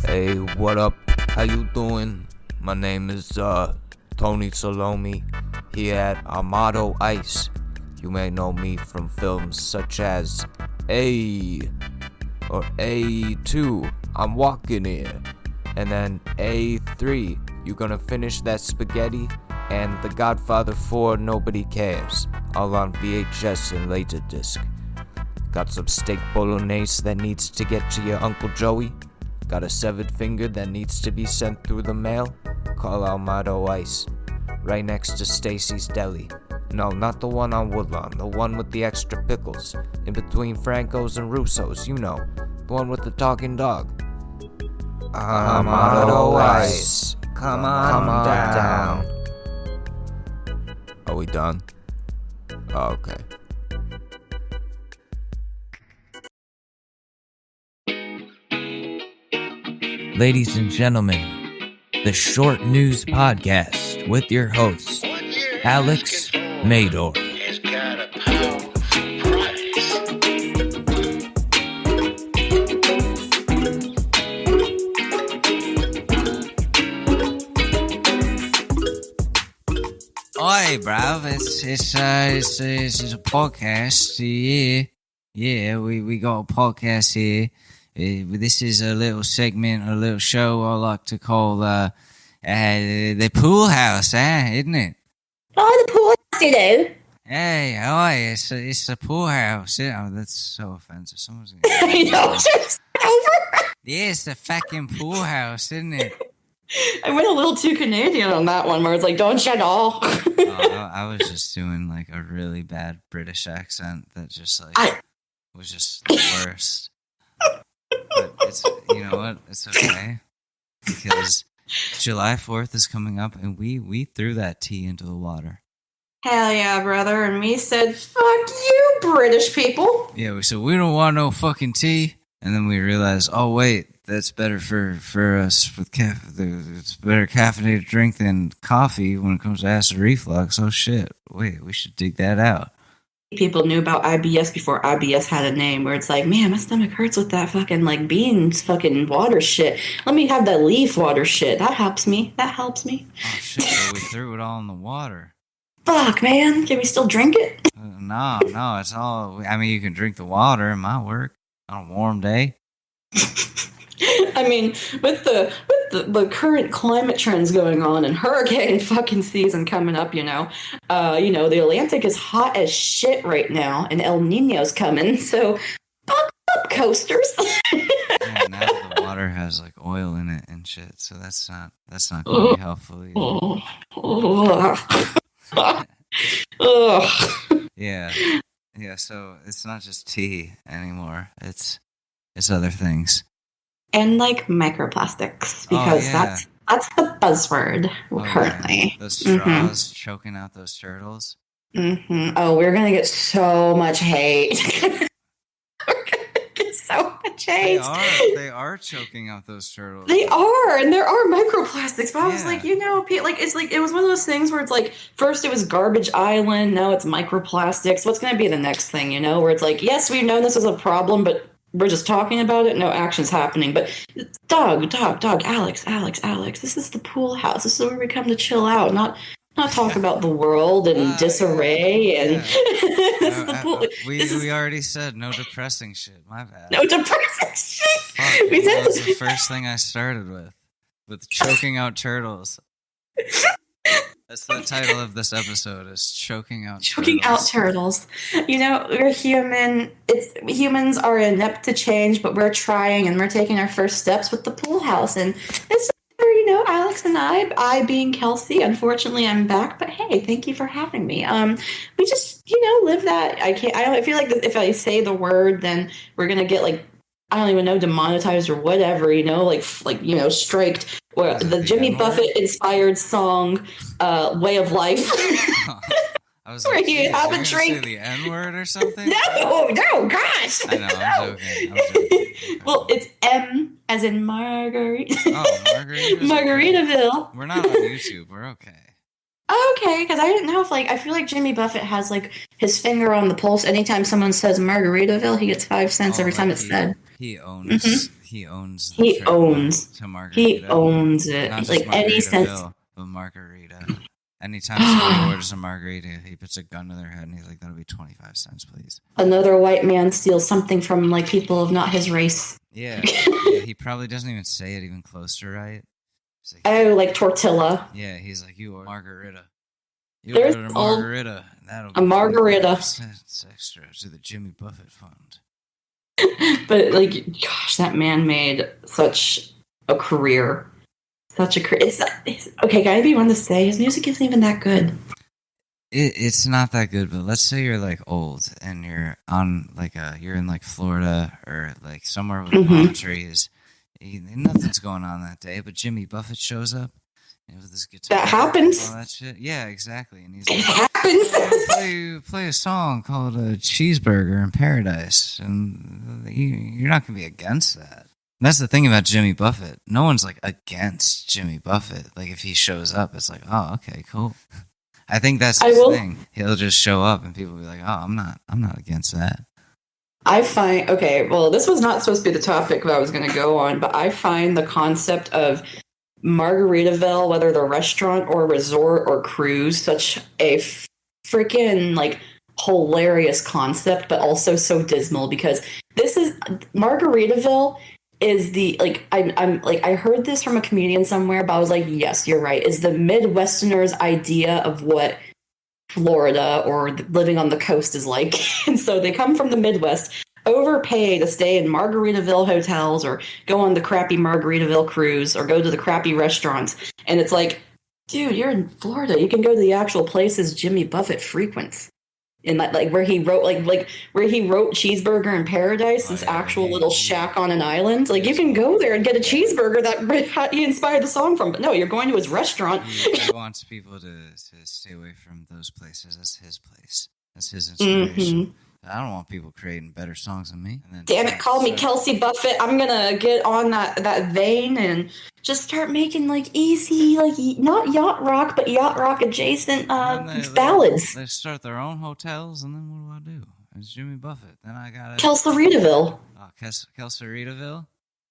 Hey, what up? How you doing? My name is Tony Salome here at Armado Ice. You may know me from films such as A or A2, I'm walking here. And then A3, you gonna finish that spaghetti? And The Godfather 4, Nobody Cares, all on VHS and Laserdisc. Got some steak bolognese that needs to get to your Uncle Joey? Got a severed finger that needs to be sent through the mail? Call Armado Ice. Right next to Stacy's Deli. No, not the one on Woodlawn. The one with the extra pickles. In between Franco's and Russo's, you know. The one with the talking dog. Armado Ice. Come on down. Are we done? Oh, okay. Ladies and gentlemen, the Short News Podcast with your host, Alex Mador. Oi, bruv, it's a podcast. Yeah, we got a podcast here. This is a little segment, a little show I like to call the pool house, isn't it? Oh, the pool house, you know. Hey, it's the pool house. Oh, that's so offensive. Someone's gonna I know, just over. Yeah, it's the fucking pool house, isn't it? I went a little too Canadian on that one, where it's like, don't you know? I was just doing like a really bad British accent that just like was just the worst. But it's, you know what? It's okay, because July 4th is coming up, and we threw that tea into the water. Hell yeah, brother! And we said, "Fuck you, British people." Yeah, we said we don't want no fucking tea, and then we realized, oh wait, that's better for us with it's better caffeinated drink than coffee when it comes to acid reflux. Oh shit! Wait, we should dig that out. People knew about IBS before IBS had a name, where it's like, man, my stomach hurts with that fucking like beans fucking water shit. Let me have that leaf water shit. That helps me. Oh shit, so we threw it all in the water. Fuck, man. Can we still drink it? No, it's all, I mean, you can drink the water, it might work on a warm day. I mean, with the current climate trends going on and hurricane fucking season coming up, the Atlantic is hot as shit right now, and El Nino's coming. So, fuck up, coasters. Yeah, now the water has like oil in it and shit, so that's not going to be helpful either. Yeah. So it's not just tea anymore; it's other things. And like microplastics, because that's the buzzword currently. Yeah. Those straws choking out those turtles. Mm-hmm. Oh, we're gonna get so much hate. We're gonna get so much hate. They are choking out those turtles. They are, and there are microplastics. But I was like, it was one of those things where it's like, first it was Garbage Island, now it's microplastics. What's gonna be the next thing? Where it's like, yes, we've known this is a problem, but we're just talking about it. No action's happening. But dog, Alex. This is the pool house. This is where we come to chill out, not talk about the world and disarray. And this is the pool. We already said no depressing shit. My bad. No depressing shit. Fuck, that was the first thing I started with choking out turtles. That's the title of this episode, is Choking Out Turtles. We're human. Humans are inept to change, but we're trying, and we're taking our first steps with the pool house. And it's for, Alex and I being Kelsey. Unfortunately, I'm back, but hey, thank you for having me. We just, live that. I feel like if I say the word, then we're going to get like, I don't even know, demonetized or whatever, striked. Or the Jimmy Buffett inspired song, "Way of Life." I was like, you have a drink. Say the N-word or something? No, gosh. I know, I'm joking. Well, it's M as in Margaret. Oh, Margaritaville. We're not on YouTube. We're okay. Okay, because I didn't know if I feel like Jimmy Buffett has his finger on the pulse. Anytime someone says Margaritaville, he gets 5 cents every time it's said. He owns. He owns the He trademark owns. to Margarita. He owns it. Not just Like any sense. Margaritaville, but Margarita. Anytime somebody orders a margarita, he puts a gun to their head and he's like, "That'll be 25 cents, please." Another white man steals something from like people of not his race. Yeah, he probably doesn't even say it even close to right. He's like, Oh, like tortilla. yeah, he's like, "You order margarita. You There's order a margarita. And that'll be a margarita. 25 extra to the Jimmy Buffett Fund." But like, gosh, that man made such a career. Such a career. It's okay. Can I be one to say his music isn't even that good? It's not that good, but let's say you're like old and you're on like you're in like Florida or like somewhere with palm trees. Nothing's going on that day, but Jimmy Buffett shows up with his guitar. That happens. And all that shit. Yeah, exactly. And he's It like, happens. play a song called "Cheeseburger in Paradise," and you're not gonna be against that. And that's the thing about Jimmy Buffett. No one's like against Jimmy Buffett. Like if he shows up, it's like, oh, okay, cool. I think that's his thing. He'll just show up, and people will be like, "Oh, I'm not against that." I find well, this was not supposed to be the topic that I was going to go on, but I find the concept of Margaritaville, whether the restaurant or resort or cruise, such a freaking like hilarious concept, but also so dismal because this is Margaritaville. Is the like I'm like I heard this from a comedian somewhere, but I was like, yes, you're right. Is the Midwesterner's idea of what Florida or living on the coast is like, and so they come from the Midwest, overpay to stay in Margaritaville hotels or go on the crappy Margaritaville cruise or go to the crappy restaurants, and it's like, dude, you're in Florida. You can go to the actual places Jimmy Buffett frequents. In like where he wrote where he wrote Cheeseburger in Paradise, this actual little shack on an island. Like you can go there and get a cheeseburger that he inspired the song from. But no, you're going to his restaurant. He wants people to stay away from those places. That's his place. That's his inspiration. Mm-hmm. I don't want people creating better songs than me. Damn it, call me Kelsey Buffett. I'm gonna get on that vein and just start making like easy, like not yacht rock, but yacht rock adjacent ballads. They start their own hotels, and then what do? It's Jimmy Buffett. Then I got Kelsey-Ritaville. Oh, Kelsey-Ritaville?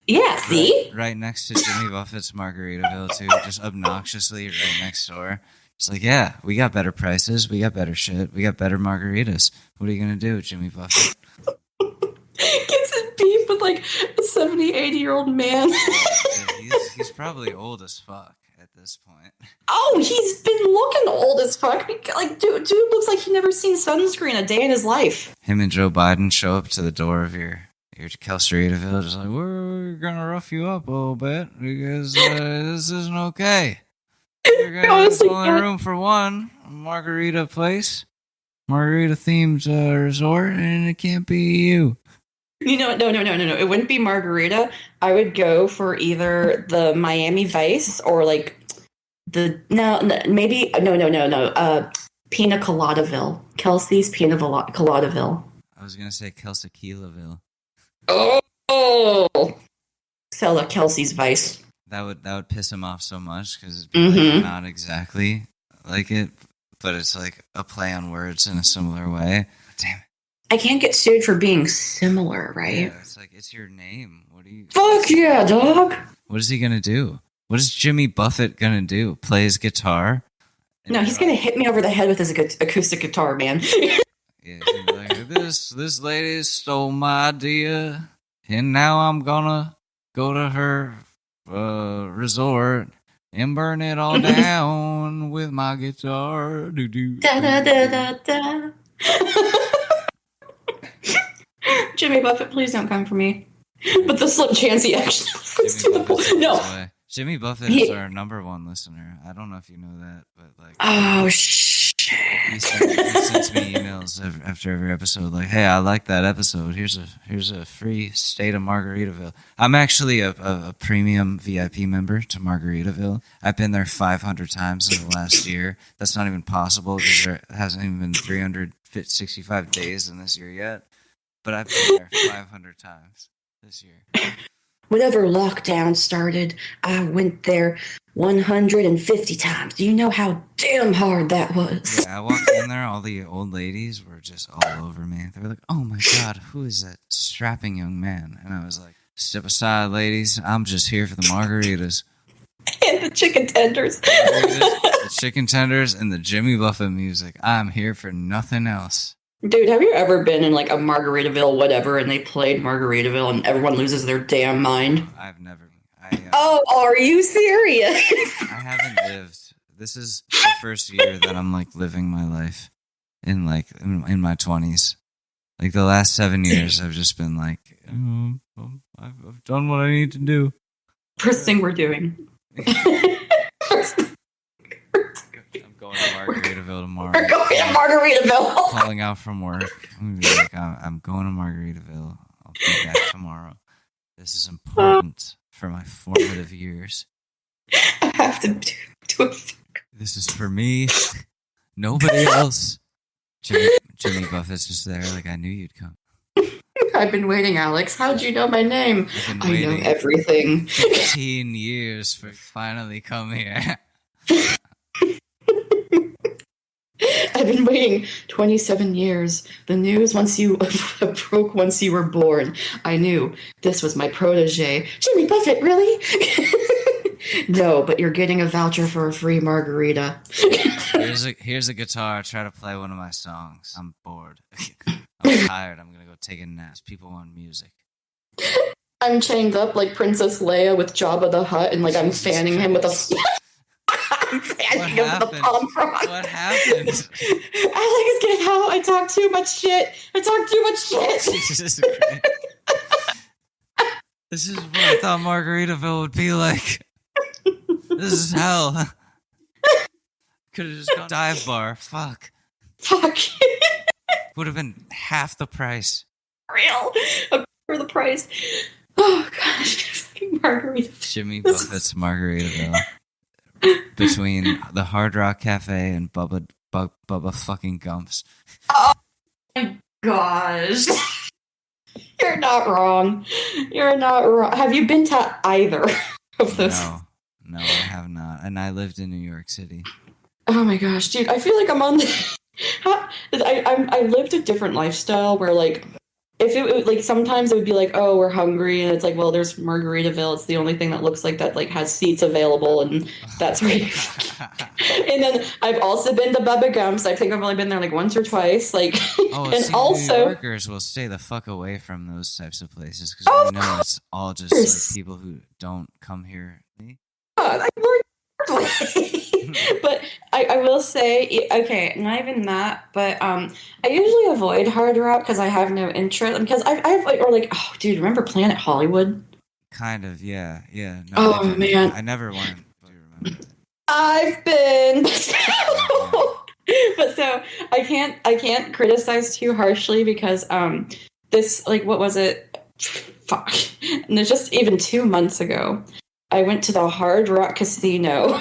Yeah, see? Right next to Jimmy Buffett's Margaritaville, too. Just obnoxiously right next door. It's like, yeah, we got better prices. We got better shit. We got better margaritas. What are you going to do, Jimmy Buffett? Gets in beef with like a 70, 80-year-old man. He's probably old as fuck at this point. Oh, he's been looking old as fuck. Like, dude looks like he never seen sunscreen a day in his life. Him and Joe Biden show up to the door of your Kelsey-Ritaville, just like, we're going to rough you up a little bit because this isn't okay. There's only room for one margarita place, margarita themed resort, and it can't be you. You know, no. It wouldn't be Margarita. I would go for either the Miami Vice or like Pina Coladaville. Kelsey's Pina Coladaville. I was gonna say Kelsey-Keelaville. Oh, sell a Kelsey's Vice. That would piss him off so much because it's like not exactly like it, but it's like a play on words in a similar way. Damn it! I can't get sued for being similar, right? Yeah, it's like it's your name. What do you? Fuck yeah, dog! What is he gonna do? What is Jimmy Buffett gonna do? Play his guitar? No, he's gonna hit me over the head with his acoustic guitar, man. Yeah, he's gonna be like, this lady stole my idea, and now I'm gonna go to her resort and burn it all down with my guitar. Da da da da da. Jimmy Buffett, please don't come for me. But the slim chance he actually listens to the pool. No. Jimmy Buffett is our number one listener. I don't know if you know that, but like, oh shit. He sends me emails after every episode, like, "Hey, I like that episode. Here's a free stay to Margaritaville." I'm actually a premium VIP member to Margaritaville. I've been there 500 times in the last year. That's not even possible because there hasn't even been 365 days in this year yet. But I've been there 500 times this year. Whenever lockdown started, I went there 150 times. Do you know how damn hard that was? Yeah, I walked in there, all the old ladies were just all over me. They were like, "Oh my God, who is that strapping young man?" And I was like, "Step aside, ladies. I'm just here for the margaritas." And the chicken tenders. The chicken tenders, and the Jimmy Buffett music. I'm here for nothing else. Dude, have you ever been in like a Margaritaville, whatever, and they played Margaritaville and everyone loses their damn mind? I've never. Oh, are you serious? I haven't lived. This is the first year that I'm like living my life in my 20s. Like the last 7 years, I've just been like, I've done what I need to do. First thing we're doing. I'm going to Margaritaville tomorrow. We're going to Margaritaville. Calling out from work. I'm gonna be like, I'm going to Margaritaville. I'll be back tomorrow. This is important for my formative years. I have to do it. This is for me. Nobody else. Jimmy Buffett's just there. Like, I knew you'd come. I've been waiting, Alex. How'd you know my name? I know everything. 15 years for finally come here. I've been waiting 27 years. The news broke once you were born. I knew this was my protege. Jimmy Buffett, really? No, but you're getting a voucher for a free margarita. Here's a guitar. Try to play one of my songs. I'm bored. I'm tired. I'm going to go take a nap. People want music. I'm chained up like Princess Leia with Jabba the Hutt, and like I'm fanning him with a... I'm fanning him with a palm frond. What happened? Alex, get out. I talk too much shit. Jesus Christ. This is what I thought Margaritaville would be like. This is hell. Could have just gone dive bar. Fuck. Would have been half the price. Real. For the price. Oh, gosh. Fucking Margaritaville. Jimmy Buffett's Margaritaville. Between the Hard Rock Cafe and Bubba fucking Gumps. Oh, my gosh. You're not wrong. Have you been to either of those? No, I have not. And I lived in New York City. Oh my gosh, dude! I feel like I'm on. I lived a different lifestyle where, like, if it like sometimes it would be like, oh, we're hungry, and it's like, well, there's Margaritaville. It's the only thing that looks like that, like, has seats available, and that's where you. And then I've also been to Bubba Gumps. I think I've only been there like once or twice. Like, and also, New Yorkers will stay the fuck away from those types of places because we know it's all just like people who don't come here. I learned but I will say, okay, not even that, but I usually avoid Hard Rock because I have no interest. Because I've like, or like, oh, dude, remember Planet Hollywood? Kind of, yeah. No, oh man, I never went. But you remember. I've been, but so I can't criticize too harshly because this, like, what was it? Fuck, and it's just even 2 months ago. I went to the Hard Rock Casino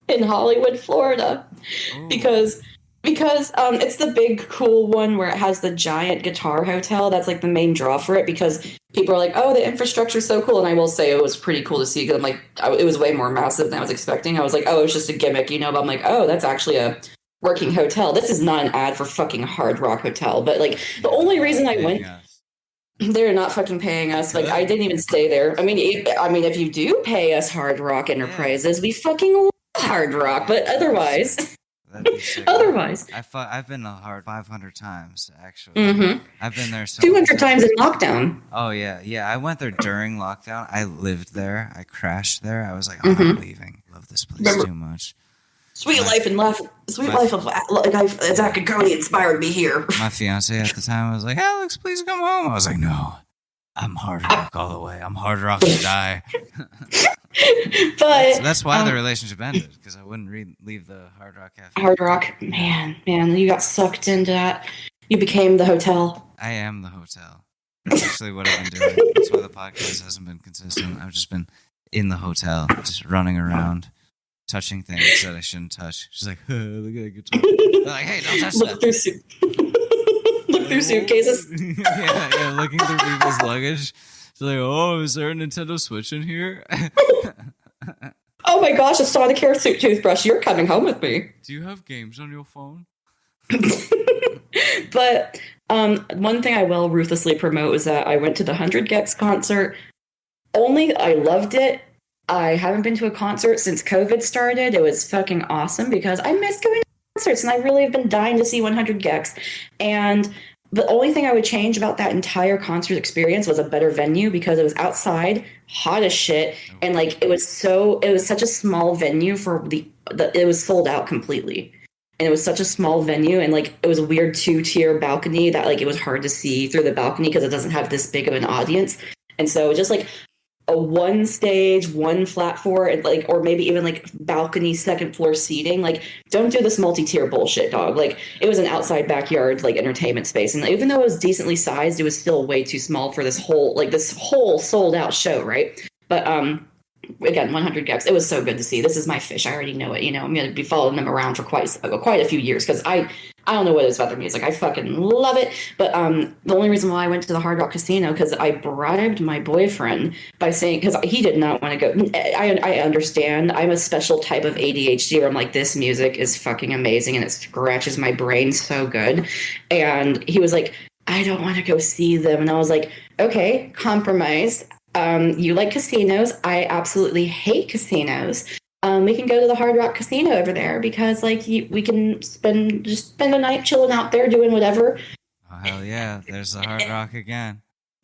in Hollywood, Florida, because it's the big cool one where it has the giant guitar hotel. That's like the main draw for it because people are like, oh, the infrastructure's so cool. And I will say it was pretty cool to see because I'm like, it was way more massive than I was expecting. I was like, oh, it's just a gimmick, but I'm like, oh, that's actually a working hotel. This is not an ad for fucking Hard Rock Hotel. But like the only reason I went... They're not fucking paying us. Like, I didn't even stay there. I mean, if you do pay us Hard Rock Enterprises, we fucking love Hard Rock. But otherwise, I've been to Hard 500 times actually. Mm-hmm. I've been there 200 times in lockdown. Oh yeah. I went there during lockdown. I lived there. I crashed there. I was like, I'm not leaving. I love this place too much. Sweet life of like Zach and Cody inspired me here. My fiance at the time was like, Alex, please come home. I was like, no, I'm Hard Rock all the way. I'm Hard Rock to die. But that's why the relationship ended because I wouldn't leave the Hard Rock Cafe. Hard Rock, man, you got sucked into that. You became the hotel. I am the hotel. That's actually what I've been doing. That's why the podcast hasn't been consistent. I've just been in the hotel, just running around. Touching things that I shouldn't touch. She's like, look at that guitar. They're like, hey, don't touch that. Look through suitcases. yeah, looking through people's luggage. It's like, oh, is there a Nintendo Switch in here? Oh my gosh, a Sonicare toothbrush. You're coming home with me. Do you have games on your phone? But one thing I will ruthlessly promote is that I went to the 100 Gex concert. I loved it. I haven't been to a concert since COVID started. It was fucking awesome because I miss going to concerts, and I really have been dying to see 100 Gex. And the only thing I would change about that entire concert experience was a better venue, because it was outside, hot as shit, and like it was such a small venue for it was sold out completely. And it was such a small venue, and like it was a weird 2-tier balcony that like it was hard to see through the balcony because it doesn't have this big of an audience. And so just like a one stage, one flat floor, and like, or maybe even like balcony second floor seating. Like, don't do this multi-tier bullshit, dog. Like, it was an outside backyard like entertainment space, and even though it was decently sized, it was still way too small for this whole sold out show, right? But again, 100 Gex. It was so good to see. This is my fish. I already know it. You know, I'm going to be following them around for quite a few years, because I don't know what it is about their music. I fucking love it. But the only reason why I went to the Hard Rock Casino, because I bribed my boyfriend by saying, because he did not want to go. I understand. I'm a special type of ADHD where I'm like, this music is fucking amazing and it scratches my brain so good. And he was like, I don't want to go see them. And I was like, okay, compromise. You like casinos. I absolutely hate casinos. We can go to the Hard Rock Casino over there, because like we can spend a night chilling out there doing whatever. Oh, hell yeah. There's the Hard Rock again.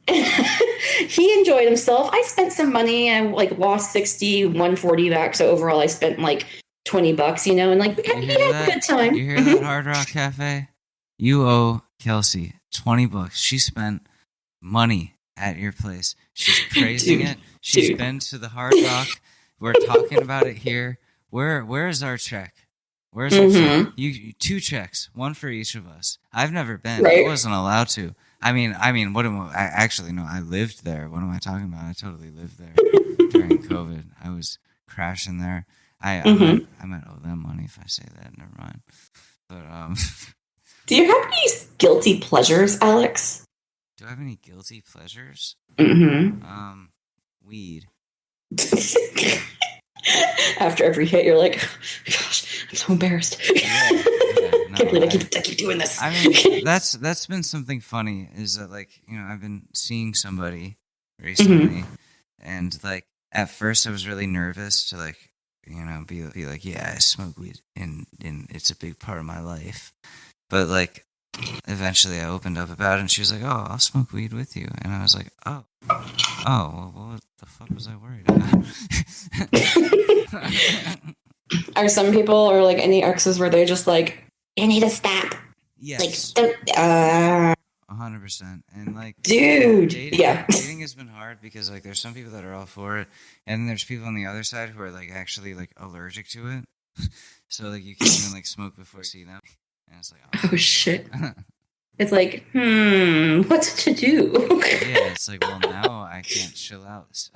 He enjoyed himself. I spent some money and like lost 140 back. So overall I spent like $20, you know, and like he had a good time. You hear that, Hard Rock Cafe? You owe Kelsey $20. She spent money at your place. She's praising it. She's been to the Hard Rock. We're talking about it here. Where is our check? Where's our check? You 2 checks, one for each of us. I've never been. Right. I wasn't allowed to. I mean, what am I actually? No, I lived there. What am I talking about? I totally lived there during COVID. I was crashing there. I might owe them money if I say that. Never mind. But do you have any guilty pleasures, Alex? Do I have any guilty pleasures? Weed. After every hit, you're like, gosh, I'm so embarrassed. I can't believe I keep doing this. I mean, that's been something funny, is that, like, you know, I've been seeing somebody recently, and like at first I was really nervous to, like, you know, be like, yeah, I smoke weed and it's a big part of my life. But like eventually I opened up about it, and she was like, oh, I'll smoke weed with you. And I was like, oh, well, what the fuck was I worried about? Are some people, or like any exes, where they're just like, you need to stop? Yes. Like, 100%. And like, dude, dating has been hard, because like there's some people that are all for it, and there's people on the other side who are like actually like allergic to it. So like you can't even like smoke before you see them. And it's like, oh shit. It's like, what to do? Yeah, it's like, well, now I can't chill out.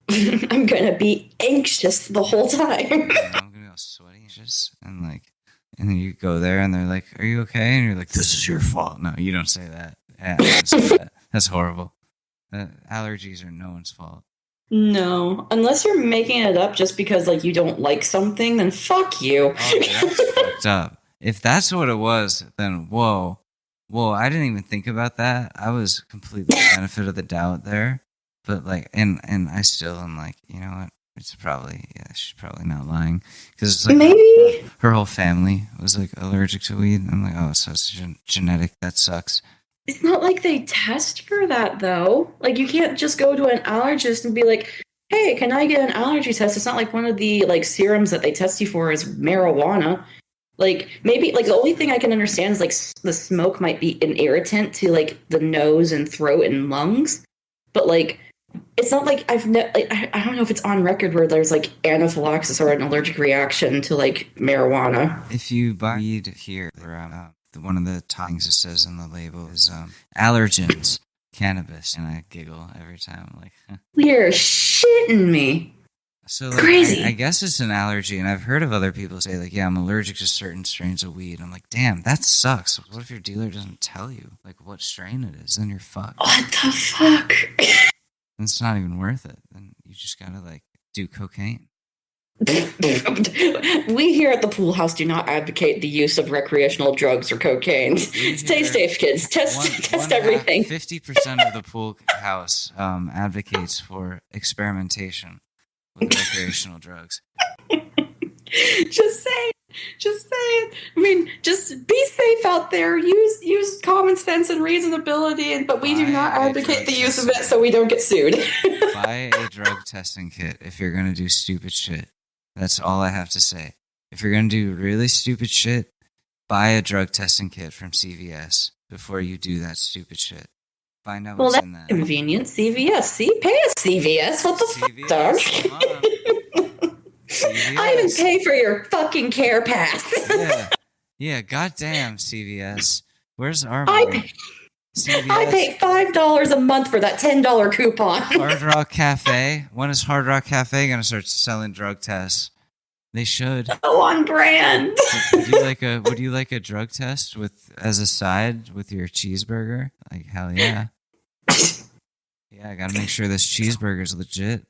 I'm gonna be anxious the whole time. I'm gonna be all sweaty, anxious, and then you go there, and they're like, "Are you okay?" And you're like, "This is your fault." No, you don't say that. Yeah, I don't say that. That's horrible. Allergies are no one's fault. No, unless you're making it up just because like you don't like something, then fuck you. Oh, that's fucked up. If that's what it was, then whoa, I didn't even think about that. I was completely benefit of the doubt there. But like, and I still am like, you know what? It's probably, she's probably not lying, because it's like maybe her whole family was like allergic to weed. I'm like, oh, so it's genetic. That sucks. It's not like they test for that though. Like, you can't just go to an allergist and be like, hey, can I get an allergy test? It's not like one of the like serums that they test you for is marijuana. Like, maybe, like, the only thing I can understand is like the smoke might be an irritant to like the nose and throat and lungs, but like, it's not like I don't know if it's on record where there's like anaphylaxis or an allergic reaction to like marijuana. If you buy weed here, one of the things it says in the label is allergens, cannabis, and I giggle every time. I'm like, huh. You're shitting me. So like, crazy. I guess it's an allergy, and I've heard of other people say like, yeah, I'm allergic to certain strains of weed. I'm like, damn, that sucks. What if your dealer doesn't tell you like what strain it is? Then you're fucked. What the fuck? it's not even worth it. Then you just gotta like do cocaine. We here at the pool house do not advocate the use of recreational drugs or cocaine. Stay safe, kids. Test everything. 50% of the pool house advocates for experimentation with recreational drugs. Just saying. I mean, just be safe out there. Use common sense and reasonability, but we do not advocate the use of it so we don't get sued. Buy a drug testing kit if you're gonna do stupid shit. That's all I have to say. If you're going to do really stupid shit, buy a drug testing kit from CVS before you do that stupid shit. Find out what's in that. Convenient. CVS. See? Pay us, CVS. What the fuck, dog? I even pay for your fucking care pass. Yeah, goddamn, CVS. Where's our money? CVS. I pay $5 a month for that $10 coupon. Hard Rock Cafe. When is Hard Rock Cafe going to start selling drug tests? They should. Oh, on brand. Would you like a drug test as a side with your cheeseburger? Like, hell yeah. Yeah, I got to make sure this cheeseburger's legit.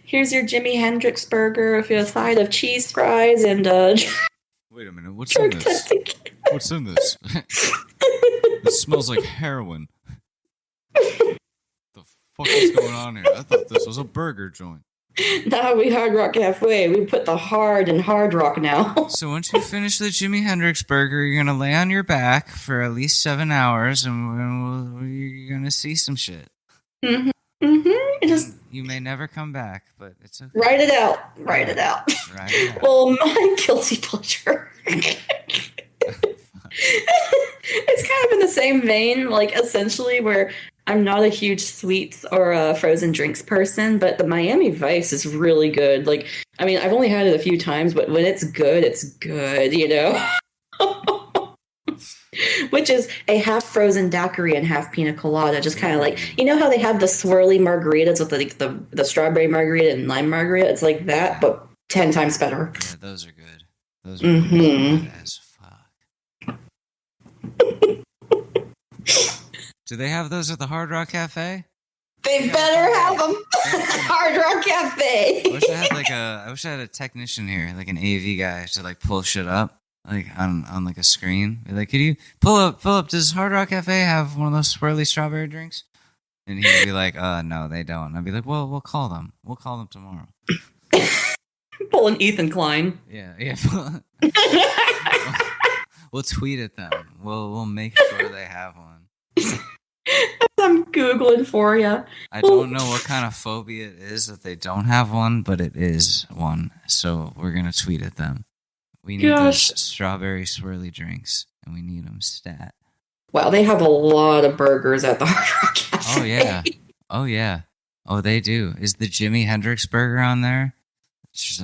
Here's your Jimi Hendrix burger with a side of cheese fries and Wait a minute, what's in this? What's in this? It smells like heroin. The fuck is going on here? I thought this was a burger joint. Now we Hard Rock Cafe. We put the hard in Hard Rock now. So once you finish the Jimi Hendrix burger, you're going to lay on your back for at least 7 hours, and you're going to see some shit. Mm-hmm. You may never come back, but it's okay. Write it out. Write it out. Well, my guilty pleasure. It's kind of in the same vein, like essentially where I'm not a huge sweets or frozen drinks person, but the Miami Vice is really good. Like, I mean, I've only had it a few times, but when it's good, you know? Which is a half frozen daiquiri and half pina colada, just kind of like, you know how they have the swirly margaritas with the strawberry margarita and lime margarita? It's like that, but 10 times better. Yeah, those are good. Those are good as fuck. Do they have those at the Hard Rock Cafe? They better have them. Hard Rock Cafe. I wish I had a technician here, like an AV guy, to like pull shit up, like on like a screen. Be like, could you pull up? Does Hard Rock Cafe have one of those swirly strawberry drinks? And he'd be like, no, they don't. And I'd be like, well, we'll call them. We'll call them tomorrow. Pull an Ethan Klein. Yeah. We'll tweet at them. We'll make sure they have one. I'm Googling for you. I don't know what kind of phobia it is that they don't have one, but it is one. So we're going to tweet at them. We need those strawberry swirly drinks, and we need them stat. Wow, they have a lot of burgers at the Hard Rock Cafe. Oh, yeah. Oh, they do. Is the Jimi Hendrix burger on there?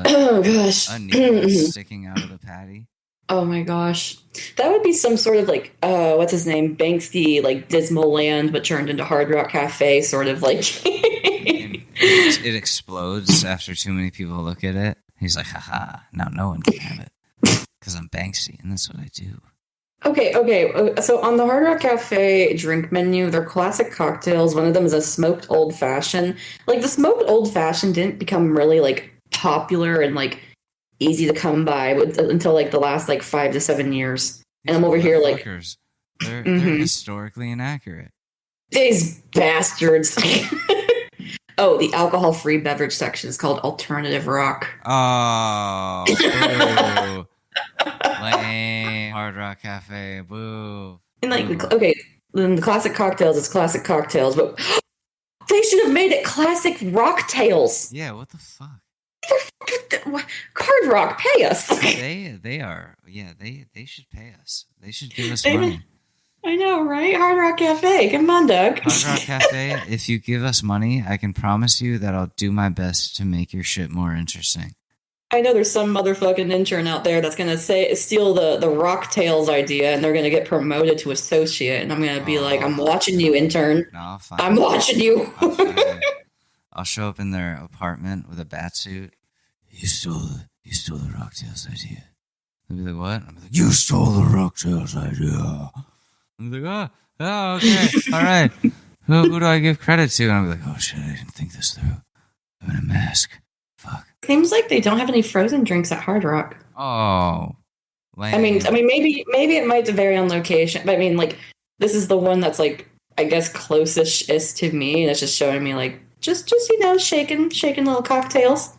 Oh, gosh. A needle sticking out of the patty. Oh, my gosh. That would be some sort of like, what's his name? Banksy, like Dismal Land, but turned into Hard Rock Cafe, sort of like. It explodes after too many people look at it. He's like, haha, now no one can have it. Because I'm Banksy, and that's what I do. Okay. So on the Hard Rock Cafe drink menu, their classic cocktails, one of them is a smoked old fashioned. Like, the smoked old fashioned didn't become really, like, popular and, like, easy to come by until, like, the last, like, 5 to 7 years. And I'm over here, like... They're historically inaccurate. These bastards. Oh, the alcohol-free beverage section is called Alternative Rock. Oh, boo. Lame. Hard Rock Cafe, boo. And like, okay, then the classic cocktails is classic cocktails, but they should have made it classic rocktails. Yeah, what the fuck? Hard Rock, pay us. They are. Yeah, they should pay us. They should give us money. I know, right? Hard Rock Cafe. Come on, Doug. Hard Rock Cafe, if you give us money, I can promise you that I'll do my best to make your shit more interesting. I know there's some motherfucking intern out there that's going to steal the Rocktails idea, and they're going to get promoted to associate, and I'm going to be like, I'm watching you, intern. No, I'll find I'm watching you. I'll show up in their apartment with a bat suit. You stole the Rocktails idea. They'll be like, what? I'm like, you stole the Rocktails idea. I'm like, oh, okay, all right. Who do I give credit to? And I'm like, oh shit, I didn't think this through. I'm in a mask. Fuck. Seems like they don't have any frozen drinks at Hard Rock. Oh. Lame. I mean, maybe it might vary on location, but I mean, like, this is the one that's like, I guess, closest to me, and it's just showing me like just shaking little cocktails.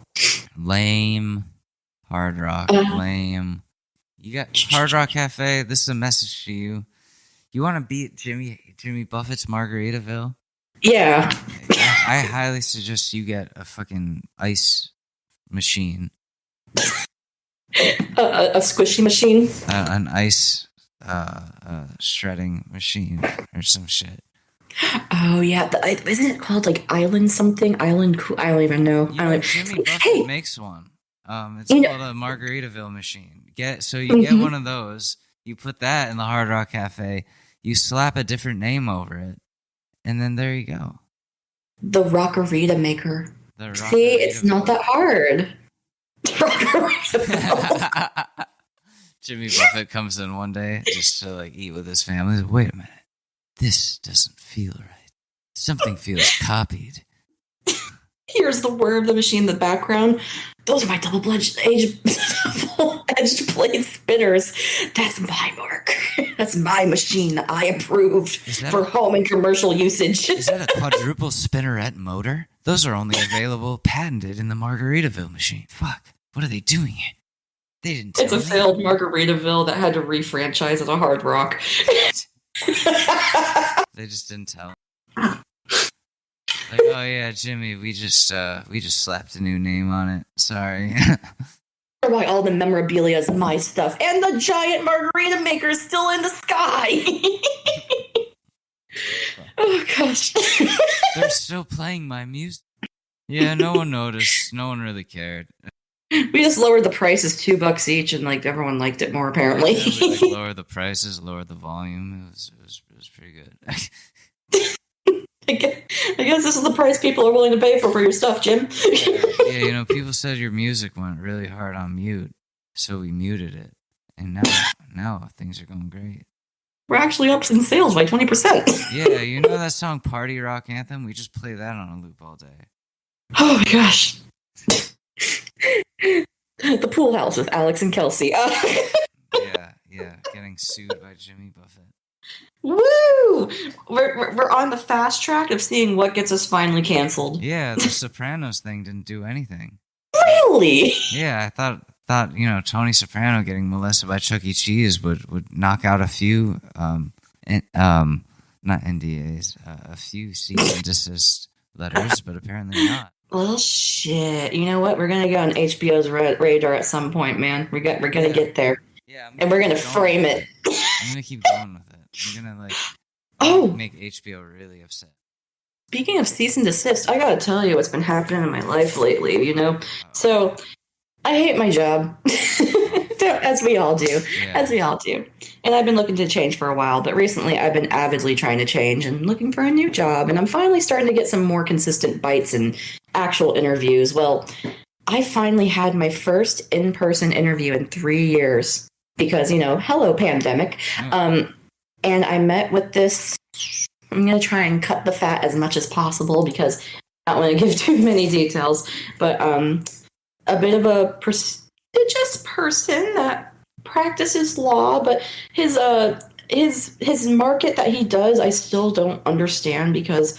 Lame. Hard Rock. Lame. You got Hard Rock Cafe. This is a message to you. You want to beat Jimmy Buffett's Margaritaville? Yeah. I highly suggest you get a fucking ice machine. A squishy machine? An ice shredding machine or some shit. Oh, yeah. Isn't it called like Island something? Island Cool? I don't even know. Jimmy Buffett makes one. It's called a Margaritaville machine. You get one of those. You put that in the Hard Rock Cafe. You slap a different name over it, and then there you go. The Rockarita maker. See, it's not that hard. Jimmy Buffett comes in one day just to like eat with his family. Like, wait a minute, this doesn't feel right. Something feels copied. Here's the whir of the machine in the background. Those are my double-edged blade spinners. That's my mark. That's my machine that I approved for home and commercial usage. Is that a quadruple spinneret motor? Those are only available patented in the Margaritaville machine. Fuck. What are they doing? They didn't tell me. It's a failed Margaritaville that had to refranchise as a Hard Rock. They just didn't tell. Like, oh yeah, Jimmy, we just slapped a new name on it. Sorry. Why all the memorabilia is my stuff, and the giant margarita maker is still in the sky. Oh gosh. They're still playing my music. Yeah, no one noticed. No one really cared. We just lowered the prices $2 each, and like everyone liked it more. Apparently, yeah, we, like, lowered the prices, lowered the volume. It was pretty good. I guess this is the price people are willing to pay for your stuff, Jim. Yeah, people said your music went really hard on mute, so we muted it, and now things are going great. We're actually up in sales by 20%. Yeah, you know that song "Party Rock Anthem"? We just play that on a loop all day. Oh my gosh. The Pool House with Alex and Kelsey. Yeah, getting sued by Jimmy Buffett. Woo! We're on the fast track of seeing what gets us finally canceled. Yeah, the Sopranos thing didn't do anything. Really? Yeah, I thought Tony Soprano getting molested by Chuck E. Cheese would knock out a few not NDAs, a few cease and desist letters, but apparently not. Well, shit. You know what? We're gonna go on HBO's radar at some point, man. We're gonna get there. Yeah, and we're gonna frame it. I'm gonna keep going with it. I'm gonna make HBO really upset. Speaking of cease and desist, I gotta tell you what's been happening in my life lately. So I hate my job, as we all do, And I've been looking to change for a while, but recently I've been avidly trying to change and looking for a new job, and I'm finally starting to get some more consistent bites and actual interviews. Well, I finally had my first in-person interview in 3 years because, hello, pandemic. And I met with this, I'm going to try and cut the fat as much as possible because I don't want to give too many details, but a bit of a prestigious person that practices law, but his market that he does, I still don't understand because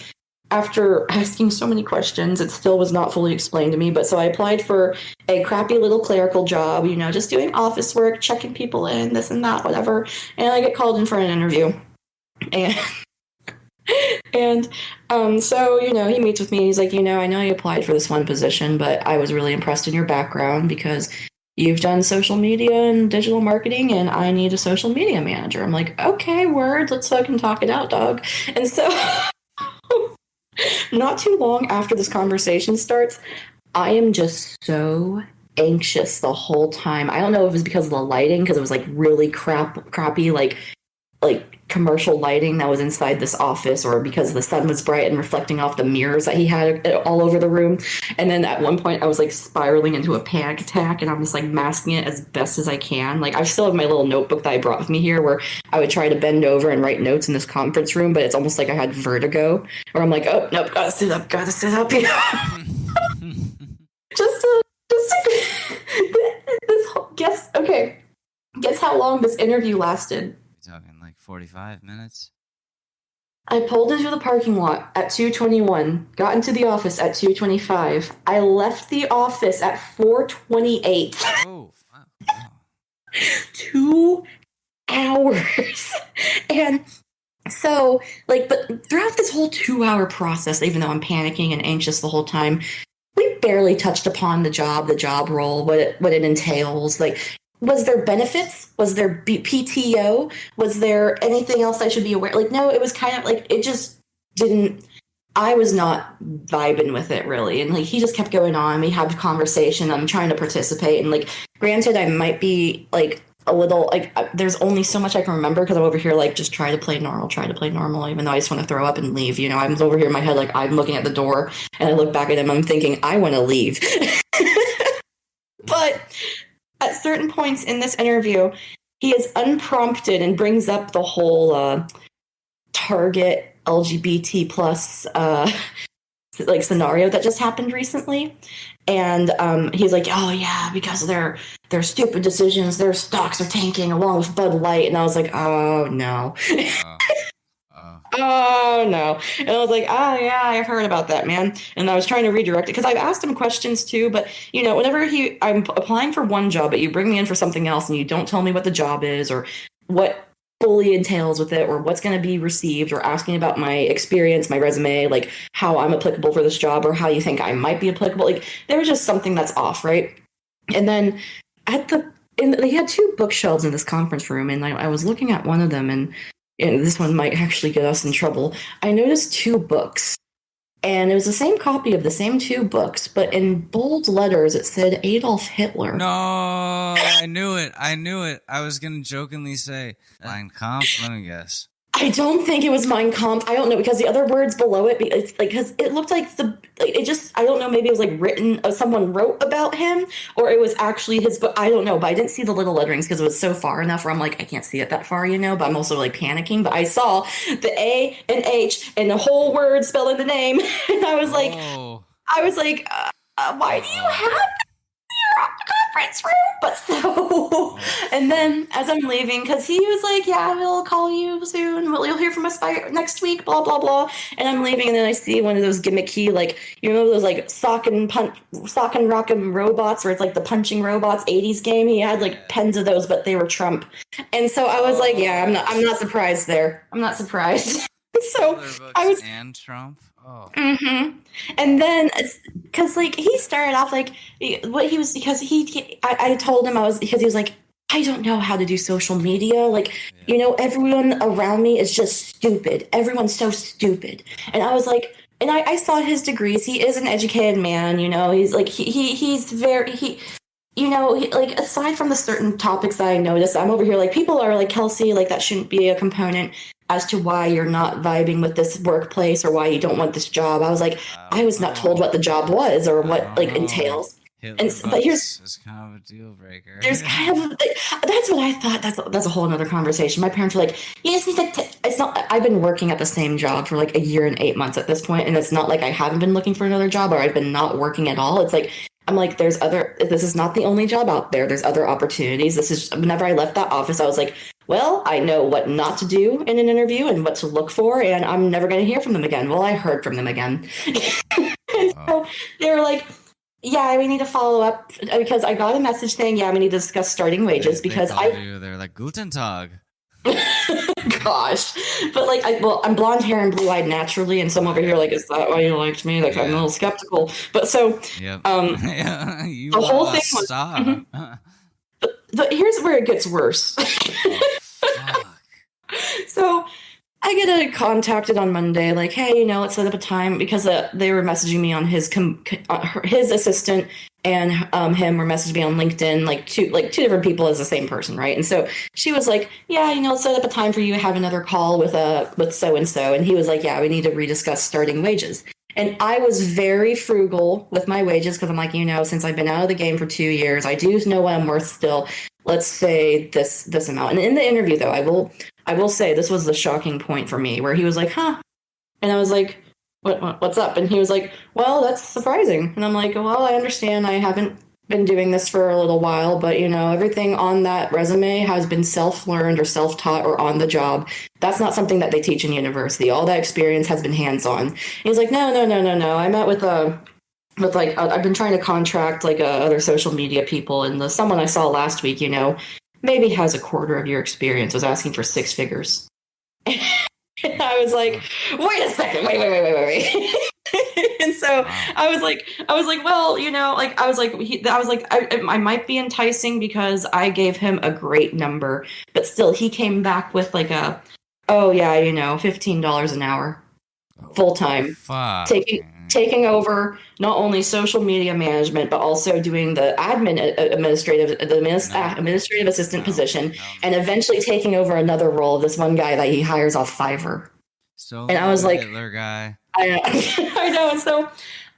after asking so many questions, it still was not fully explained to me. But so I applied for a crappy little clerical job, just doing office work, checking people in, this and that, whatever. And I get called in for an interview. And so, he meets with me. He's like, I know you applied for this one position, but I was really impressed in your background because you've done social media and digital marketing, and I need a social media manager. I'm like, okay, word, let's fucking talk it out, dog. And so not too long after this conversation starts, I am just so anxious the whole time. I don't know if it was because of the lighting, because it was like really crappy, like commercial lighting that was inside this office, or because the sun was bright and reflecting off the mirrors that he had all over the room. And then at one point I was like spiraling into a panic attack, and I'm just like masking it as best as I can. Like I still have my little notebook that I brought with me here where I would try to bend over and write notes in this conference room, but it's almost like I had vertigo, where I'm like, oh nope, gotta sit up, this whole, guess how long this interview lasted. You're talking like 45 minutes? I pulled into the parking lot at 2:21, got into the office at 2:25. I left the office at 4:28. Oh, wow. 2 hours. And so, like, but throughout this whole 2-hour process, even though I'm panicking and anxious the whole time, we barely touched upon the job role, what it entails. Like, was there benefits? Was there PTO? Was there anything else I should be aware? Like, no, it was kind of like, it just didn't, I was not vibing with it really. And like, he just kept going on. We had a conversation. I'm trying to participate. And like, granted, I might be like a little, like, there's only so much I can remember because I'm over here like, just try to play normal, even though I just want to throw up and leave. You know, I'm over here in my head, like I'm looking at the door and I look back at him. I'm thinking, I want to leave. But at certain points in this interview, he is unprompted and brings up the whole Target LGBT plus like scenario that just happened recently. And he's like, oh yeah, because of their stupid decisions, their stocks are tanking along with Bud Light. And I was like, oh no. Oh no. And I was like, oh yeah, I've heard about that, man. And I was trying to redirect it because I've asked him questions too, but you know, whenever I'm applying for one job, but you bring me in for something else and you don't tell me what the job is or what fully entails with it or what's going to be received, or asking about my experience, my resume, like how I'm applicable for this job or how you think I might be applicable. Like there was just something that's off, right? And then they had 2 bookshelves in this conference room, and I was looking at one of them, and this one might actually get us in trouble. I noticed 2 books, and it was the same copy of the same 2 books, but in bold letters it said Adolf Hitler. No, I knew it. I was going to jokingly say Mein Kampf. Let me guess. I don't think it was Mein Kampf. I don't know, because the other words below it, it's like, because it looked like I don't know, maybe it was like written, someone wrote about him, or it was actually his book. I don't know, but I didn't see the little letterings because it was so far enough where I'm like, I can't see it that far, you know, but I'm also like panicking. But I saw the A and H and the whole word spelling the name. And I was like, why do you have that here on the conference room? But so, and then as I'm leaving, because he was like, yeah, we'll call you soon. You'll hear from us by next week, blah, blah, blah. And I'm leaving, and then I see one of those gimmicky, like, you know, those like sock and rock'em robots where it's like the punching robots 80s game. He had like pens of those, but they were Trump. And so I was like, yeah, I'm not surprised there. I'm not surprised. So I was, and Trump. Oh. Mm-hmm. And then, because like he started off like what he was, because I told him because he was like, I don't know how to do social media. Like, you know, everyone around me is just stupid. Everyone's so stupid. And I was like, and I saw his degrees. He is an educated man. You know, he's like he's very you know, like aside from the certain topics that I noticed, I'm over here like people are like, Kelsey, like that shouldn't be a component as to why you're not vibing with this workplace or why you don't want this job. I was like, I was not told what the job was or what like entails. But here's kind of a deal breaker. There's kind of that's what I thought. That's a whole other conversation. My parents were like, you just need to. It's not. I've been working at the same job for like a year and 8 months at this point, and it's not like I haven't been looking for another job or I've been not working at all. It's like I'm like, this is not the only job out there. There's other opportunities. This is, whenever I left that office, I was like, well, I know what not to do in an interview and what to look for, and I'm never going to hear from them again. Well, I heard from them again. And so they were like, yeah, we need to follow up, because I got a message saying, yeah, we need to discuss starting wages, because they're like, Guten Tag. Gosh. But like, I'm blonde hair and blue eyed naturally, and so I'm over here like, is that why you liked me? Like, I'm a little skeptical. But so, the whole thing was. Mm-hmm. But here's where it gets worse. So I get contacted on Monday, like, hey, let's set up a time, because they were messaging me on his assistant and him were messaging me on LinkedIn, like two different people as the same person, right? And so she was like, "Yeah, let's set up a time for you to have another call with so and so." And he was like, "Yeah, we need to rediscuss starting wages." And I was very frugal with my wages because I'm like, since I've been out of the game for 2 years, I do know what I'm worth still. Let's say this amount. And in the interview, though, I will say this was the shocking point for me, where he was like, "Huh," and I was like, what's up? And he was like, "Well, that's surprising." And I'm like, "Well, I understand. I haven't been doing this for a little while, but everything on that resume has been self-learned or self-taught or on the job. That's not something that they teach in university. All that experience has been hands-on." And he's like, "No, no, no, no, no. I met I've been trying to contract other social media people, and someone I saw last week, maybe has a quarter of your experience, was asking for six figures." And I was like, "Wait a second, wait." And so I was like, well, I might be enticing because I gave him a great number, but still, he came back with oh yeah, $15 an hour, full time, Fuck. taking over not only social media management but also doing the administrative assistant position, and eventually taking over another role of this one guy that he hires off Fiverr. So and I was like, Hitler guy. I know. And so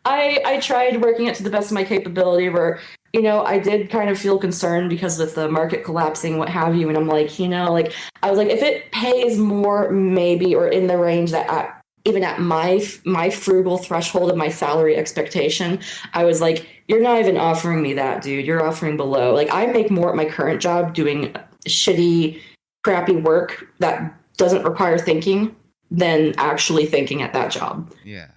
I tried working it to the best of my capability, where I did kind of feel concerned because with the market collapsing, what have you. And I'm like, I was like, if it pays more, maybe, or in the range that even at my frugal threshold of my salary expectation, I was like, "You're not even offering me that, dude. You're offering below." Like, I make more at my current job doing shitty, crappy work that doesn't require thinking than actually thinking at that job. Yeah.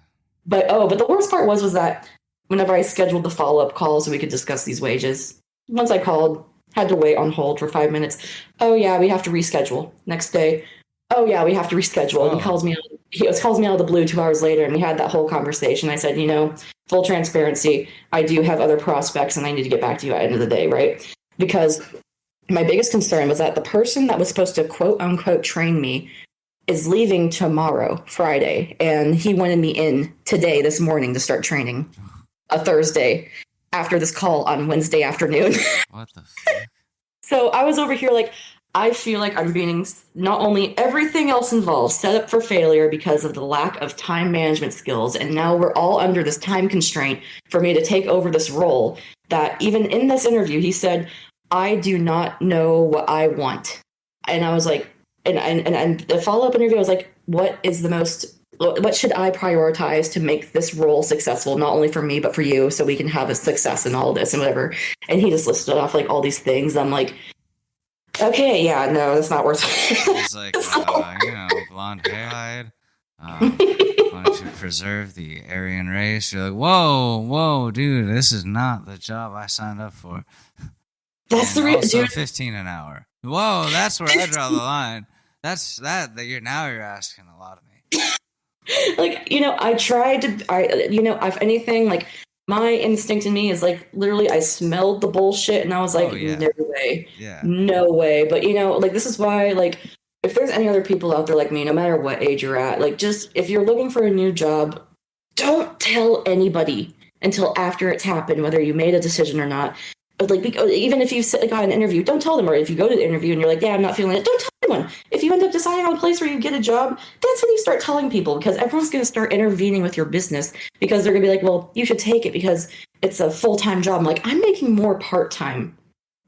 But the worst part was that whenever I scheduled the follow-up call so we could discuss these wages, once I called, had to wait on hold for 5 minutes. "Oh yeah, we have to reschedule." Next day, "Oh yeah, we have to reschedule." And he calls me out of the blue 2 hours later, and we had that whole conversation. I said, full transparency, I do have other prospects, and I need to get back to you at the end of the day, right? Because my biggest concern was that the person that was supposed to quote unquote train me is leaving tomorrow, Friday, and he wanted me in today, this morning, to start training, a Thursday, after this call on Wednesday afternoon. What the fuck? So I was over here like, I feel like I'm being not only everything else involved set up for failure because of the lack of time management skills, and now we're all under this time constraint for me to take over this role, that even in this interview, he said, "I do not know what I want." And I was like, and the follow-up interview, I was like, what should I prioritize to make this role successful, not only for me, but for you, so we can have a success in all this and whatever. And he just listed off like all these things. I'm like, okay, yeah, no, that's not worth it. It's like, blonde hair, want to preserve the Aryan race. You're like, whoa, dude, this is not the job I signed up for. That's the real, also dude. 15 an hour. Whoa, that's where I draw the line. That you're asking a lot of me. Like, I tried to, if anything, like, my instinct in me is like, literally, I smelled the bullshit and I was like, no way. Yeah. No way. But, like, this is why, like, if there's any other people out there like me, no matter what age you're at, like, just, if you're looking for a new job, don't tell anybody until after it's happened, whether you made a decision or not. Like, even if you got an interview, don't tell them. Or if you go to the interview and you're like, "Yeah, I'm not feeling it," don't tell anyone. If you end up deciding on a place where you get a job, that's when you start telling people, because everyone's going to start intervening with your business, because they're going to be like, "Well, you should take it because it's a full-time job." I'm like, I'm making more part-time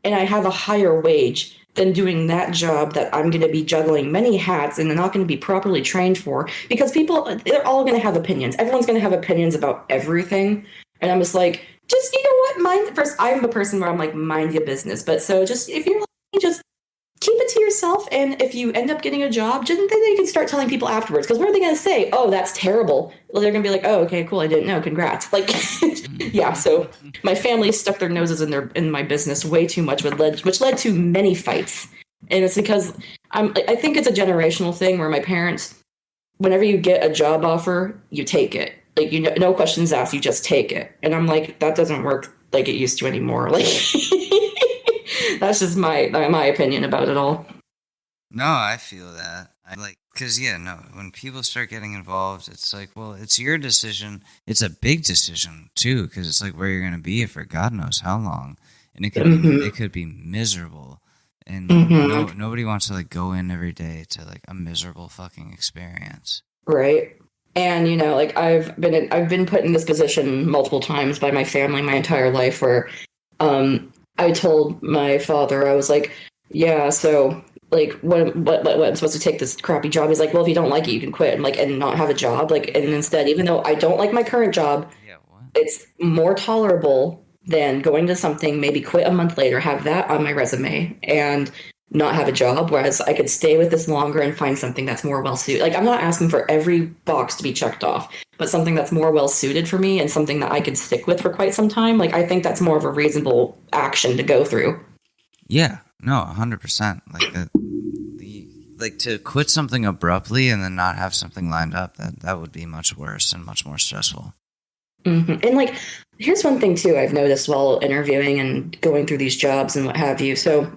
and I have a higher wage than doing that job that I'm going to be juggling many hats and they're not going to be properly trained for, because people, they're all going to have opinions. Everyone's going to have opinions about everything. And I'm just like, just, first, I'm a person where I'm like, mind your business. But so just, if you're like, just keep it to yourself. And if you end up getting a job, then you can start telling people afterwards. Because what are they going to say? "Oh, that's terrible." Well, they're going to be like, "Oh, okay, cool. I didn't know. Congrats." Like, yeah. So my family stuck their noses in my business way too much, which led to many fights. And it's because I think it's a generational thing where my parents, whenever you get a job offer, you take it. Like, no questions asked, you just take it. And I'm like, that doesn't work like it used to anymore. Like, that's just my opinion about it all. No, I feel that. Because, when people start getting involved, it's like, well, it's your decision. It's a big decision, too, because it's like where you're going to be for God knows how long. And it could be miserable. And nobody wants to, like, go in every day to, like, a miserable fucking experience. Right. And, like I've been put in this position multiple times by my family my entire life where I told my father, I was like, yeah, so like what I'm supposed to take this crappy job. He's like, well, if you don't like it, you can quit and not have a job. Like, and instead, even though I don't like my current job, it's more tolerable than going to something, maybe quit a month later, have that on my resume and not have a job. Whereas I could stay with this longer and find something that's more well suited. Like, I'm not asking for every box to be checked off, but something that's more well suited for me and something that I could stick with for quite some time. Like, I think that's more of a reasonable action to go through. Yeah, no, 100%. Like to quit something abruptly and then not have something lined up, that would be much worse and much more stressful. Mm-hmm. And like, here's one thing too I've noticed while interviewing and going through these jobs and what have you. So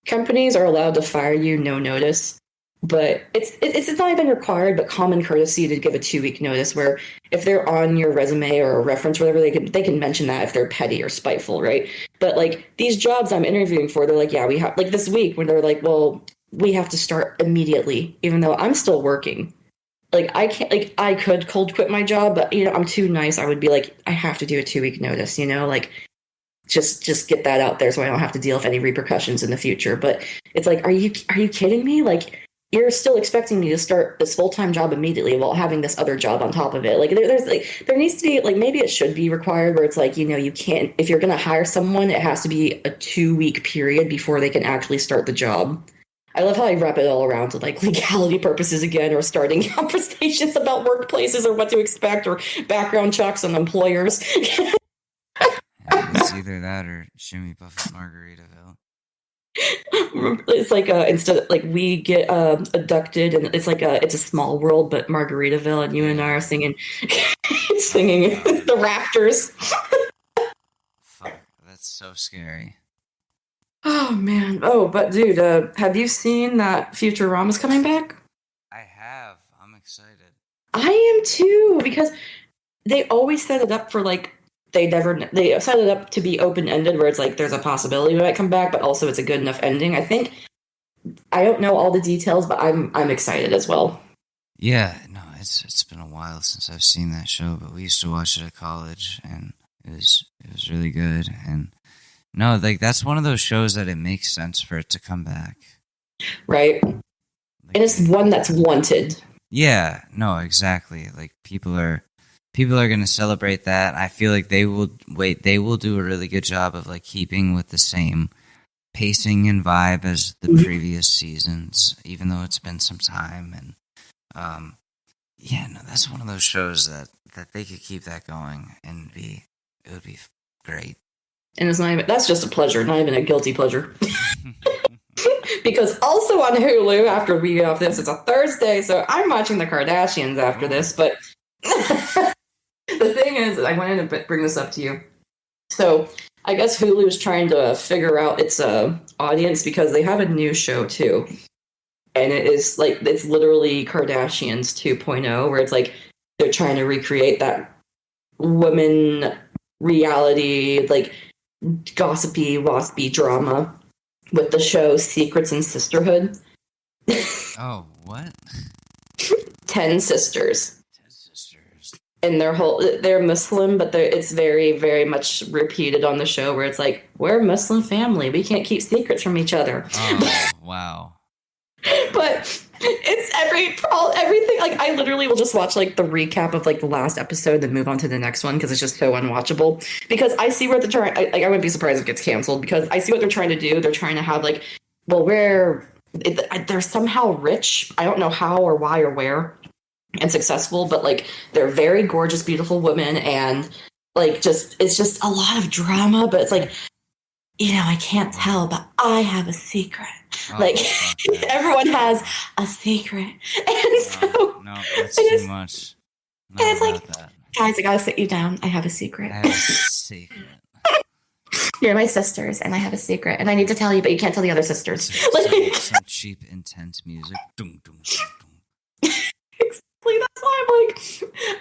companies are allowed to fire you no notice, but it's not even required, but common courtesy to give a 2-week notice. Where if they're on your resume or a reference, or whatever, they can mention that if they're petty or spiteful, right? But like these jobs I'm interviewing for, they're like, yeah, we have, like this week when they're like, well, we have to start immediately, even though I'm still working. Like I can't, like I could cold quit my job, but I'm too nice. I would be like, I have to do a 2-week notice, like just get that out there so I don't have to deal with any repercussions in the future. But it's like, are you kidding me? Like, you're still expecting me to start this full-time job immediately while having this other job on top of it. Like there needs to be, like, maybe it should be required where it's like, you can't, if you're going to hire someone, it has to be a 2-week period before they can actually start the job. I love how I wrap it all around to like legality purposes again, or starting conversations about workplaces or what to expect, or background checks on employers. It's either that or Jimmy Buffett Margaritaville. It's like instead of, like, we get abducted, and it's like it's a small world, but Margaritaville, and you and I are singing the rafters. Fuck, that's so scary. Oh man! Oh, but dude, have you seen that Futurama's coming back? I have. I'm excited. I am too, because they always set it up for like they set it up to be open ended, where it's like there's a possibility it might come back, but also it's a good enough ending. I don't know all the details, but I'm excited as well. Yeah, no, it's been a while since I've seen that show, but we used to watch it at college, and it was really good. And no, like that's one of those shows that it makes sense for it to come back, right? Like, and it's one that's wanted. Yeah, no, exactly. Like people are going to celebrate that. I feel like they will do a really good job of like keeping with the same pacing and vibe as the previous seasons, even though it's been some time. And that's one of those shows that they could keep that going, and it would be great. And it's not even, that's just a pleasure, not even a guilty pleasure. Because also on Hulu, after we get off this, it's a Thursday, so I'm watching the Kardashians after this. But the thing is, I wanted to bring this up to you. So I guess Hulu is trying to figure out its audience, because they have a new show too, and it's literally Kardashians 2.0, where it's like they're trying to recreate that woman reality, like gossipy, waspy drama with the show Secrets and Sisterhood. Oh, what? 10 sisters. And they're Muslim, but it's very, very much repeated on the show, where it's like, we're a Muslim family. We can't keep secrets from each other. Oh, wow. But it's everything. Like, I literally will just watch like the recap of like the last episode, then move on to the next one, because it's just so unwatchable. Because I see what they're trying. I wouldn't be surprised if it gets canceled, because I see what they're trying to do. They're trying to have like, well, they're somehow rich. I don't know how or why or where, and successful, but like they're very gorgeous, beautiful women, and like it's just a lot of drama. But it's like, I can't tell, but I have a secret. Oh, like everyone has a secret, and so no, that's too much. And it's like, guys, I gotta sit you down. I have a secret. I have a secret. You're my sisters, and I have a secret, and I need to tell you, but you can't tell the other sisters. Some cheap, intense music. Dum, dum, dum, dum. Exactly. That's why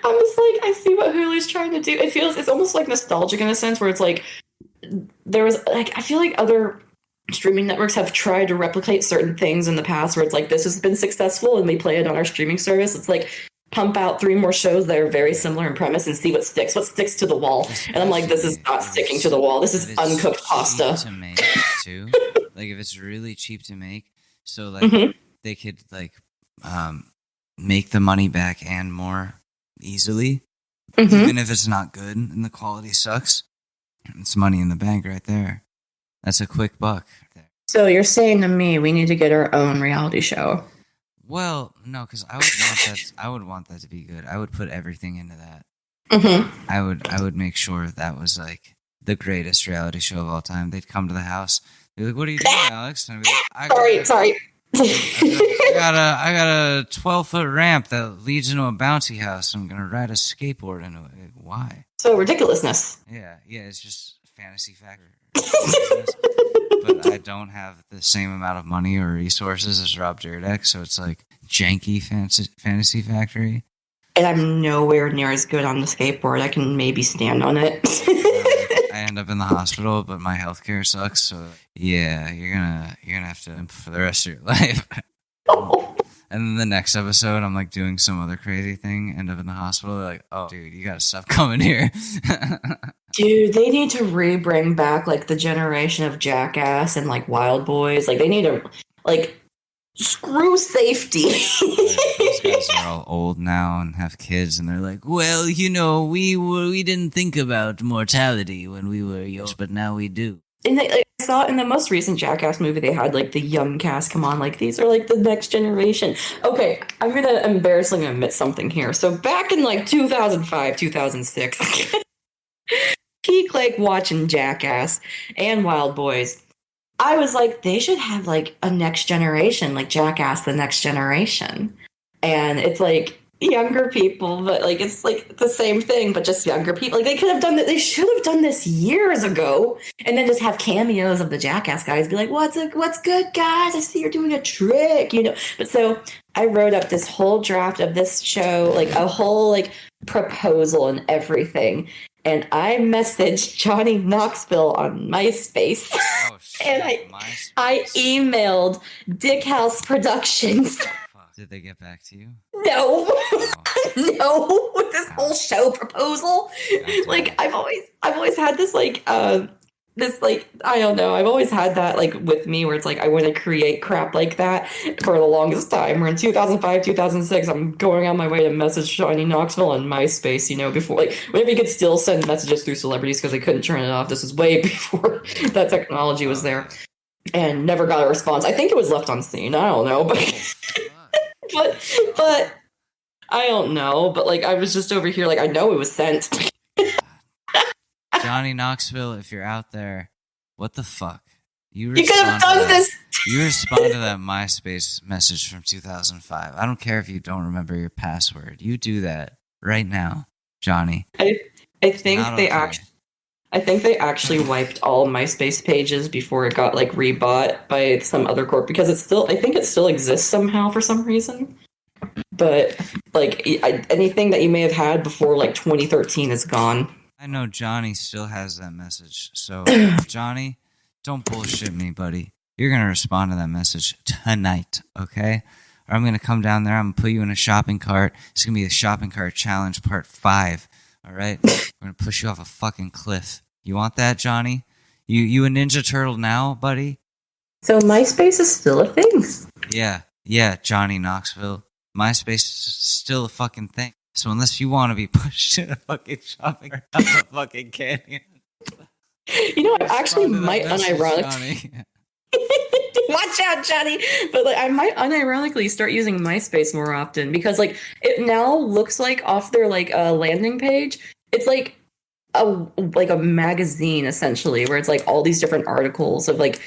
I'm just like, I see what Hulu's trying to do. It's almost like nostalgic in a sense, where it's like there was like I feel like other streaming networks have tried to replicate certain things in the past, where it's like this has been successful, and we play it on our streaming service. It's like pump out 3 more shows that are very similar in premise and see what sticks to the wall. And I'm like, this is not sticking to the wall. This is uncooked pasta. To make too. Like if it's really cheap to make, so like they could like make the money back and more easily, even if it's not good and the quality sucks. It's money in the bank right there. That's a quick buck. So you're saying to me we need to get our own reality show? Well, no, because I would want that to be good. I would put everything into that. I would make sure that was like the greatest reality show of all time. They'd come to the house. They'd be like, "What are you doing, Alex?" And I'd be like, Sorry. I got a 12-foot ramp that leads into a bouncy house. I'm gonna ride a skateboard into it. Like, why? So ridiculousness. Yeah. It's just fantasy factor. But I don't have the same amount of money or resources as Rob Dyrdek, so it's like janky fantasy factory. And I'm nowhere near as good on the skateboard. I can maybe stand on it. I end up in the hospital, but my healthcare sucks. So yeah, you're gonna have to for the rest of your life. And then the next episode, I'm like doing some other crazy thing, end up in the hospital. They're like, "Oh, dude, you gotta stop coming here." Dude, they need to bring back like the generation of Jackass and like Wild Boys. Like they need to like screw safety. Those guys are all old now and have kids, and they're like, "Well, you know, we didn't think about mortality when we were young, but now we do." And I saw in the most recent Jackass movie, they had like the young cast come on, like these are like the next generation. Okay, I'm gonna embarrassingly admit something here. So back in like 2005, 2006, peak like watching Jackass and Wild Boys, I was like, they should have like a next generation, like Jackass, the next generation. And it's like younger people, but like it's like the same thing, but just younger people. Like they could have done that. They should have done this years ago, and then just have cameos of the Jackass guys be like, "What's good, guys? I see you're doing a trick," you know. But so I wrote up this whole draft of this show, like a whole like proposal and everything. And I messaged Johnny Knoxville on MySpace. Oh, shit. And I emailed Dick House Productions. Did they get back to you? No. No. With this whole show proposal. Like I've always had this like I don't know. I've always had that like with me where it's like I want to create crap like that for the longest time. Where in 2005, 2006, I'm going on my way to message Johnny Knoxville on MySpace, you know, before like whenever you could still send messages through celebrities because they couldn't turn it off. This was way before that technology was there. And never got a response. I think it was left on scene. I don't know, but I don't know. But like I was just over here like I know it was sent. Johnny Knoxville, if you're out there, what the fuck? You could have done this. You respond to that MySpace message from 2005. I don't care if you don't remember your password. You do that right now, Johnny. I think they actually wiped all MySpace pages before it got like rebought by some other corp because I think it still exists somehow for some reason. But like anything that you may have had before like 2013 is gone. I know Johnny still has that message. So, Johnny, don't bullshit me, buddy. You're going to respond to that message tonight, okay? Or I'm going to come down there. I'm going to put you in a shopping cart. It's going to be the shopping cart challenge part 5, all right? We're going to push you off a fucking cliff. You want that, Johnny? You a Ninja Turtle now, buddy? So MySpace is still a thing? Yeah, Johnny Knoxville. MySpace is still a fucking thing. So unless you want to be pushed in a fucking shopping cart up a fucking canyon. You know, I actually might unironically... Watch out, Johnny! But like, I might unironically start using MySpace more often because like it now looks like off their like landing page, it's like a magazine essentially where it's like all these different articles of like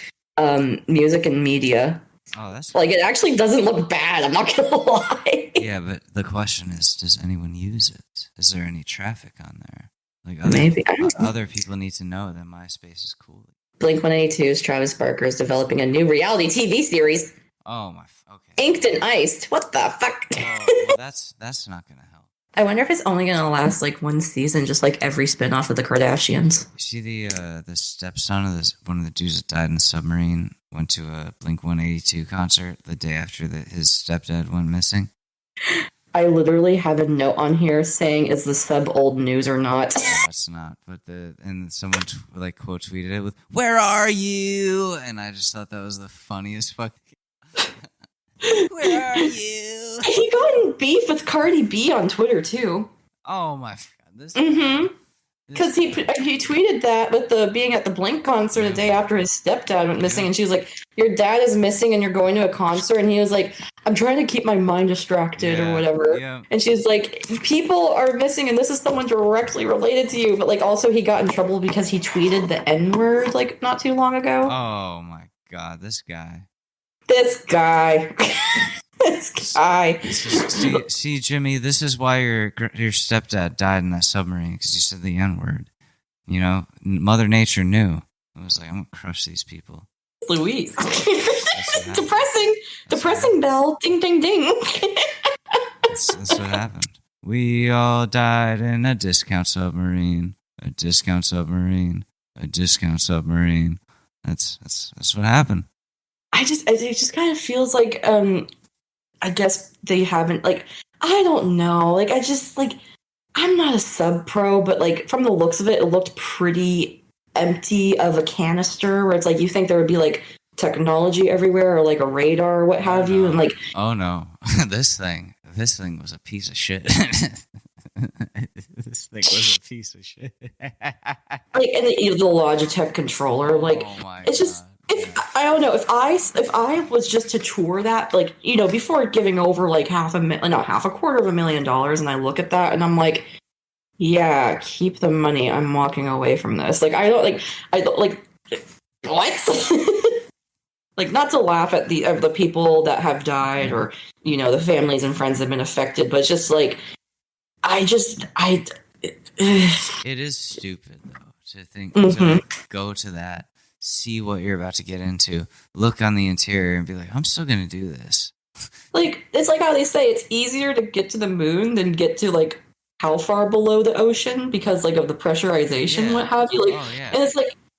music and media. Oh, that's like it actually doesn't look bad. I'm not gonna lie. Yeah, but the question is, does anyone use it? Is there any traffic on there? Like Maybe. I don't know. other people need to know that MySpace is cool. Blink-182's Travis Barker is developing a new reality TV series, Oh my. Okay. Inked and Iced. What the fuck? Oh, well, that's not gonna help. I wonder if it's only going to last like one season, just like every spinoff of the Kardashians. You see the stepson of one of the dudes that died in the submarine went to a Blink-182 concert the day after his stepdad went missing. I literally have a note on here saying, "Is this sub old news or not?" No, it's not. But someone quote tweeted it with "Where are you?" and I just thought that was the funniest fucking. Where are you? He got in beef with Cardi B on Twitter too. Oh my god! This. Because he tweeted that with the being at the Blink concert the day after his stepdad went missing, and she was like, "Your dad is missing, and you're going to a concert," and he was like, "I'm trying to keep my mind distracted or whatever." Yeah. And she's like, "People are missing, and this is someone directly related to you." But like, also he got in trouble because he tweeted the N-word like not too long ago. Oh my god! This guy. This guy. This guy. See, Jimmy, this is why your stepdad died in that submarine, because you said the N-word. You know, Mother Nature knew. It was like, I'm going to crush these people. Louise. Depressing bell. Ding, ding, ding. That's what happened. We all died in a discount submarine. A discount submarine. A discount submarine. That's what happened. It just kind of feels like, I guess they haven't, like, I don't know. Like, I just, like, I'm not a sub pro, but, like, from the looks of it, it looked pretty empty of a canister where it's like you think there would be, like, technology everywhere or, like, a radar or what have you. And, like, oh, no. This thing was a piece of shit. This thing was a piece of shit. like, and the Logitech controller, like, it's just. I don't know, if I was just to tour that, like, you know, before giving over like $250,000, and I look at that and I'm like, yeah, keep the money. I'm walking away from this. Like, I don't what? Like, not to laugh at the people that have died or, you know, the families and friends that have been affected, but it's just like, it is stupid though to think to go to that. See what you're about to get into, look on the interior and be like, I'm still going to do this. Like, it's like how they say it's easier to get to the moon than get to, like, how far below the ocean because, like, of the pressurization, what have you. Like, and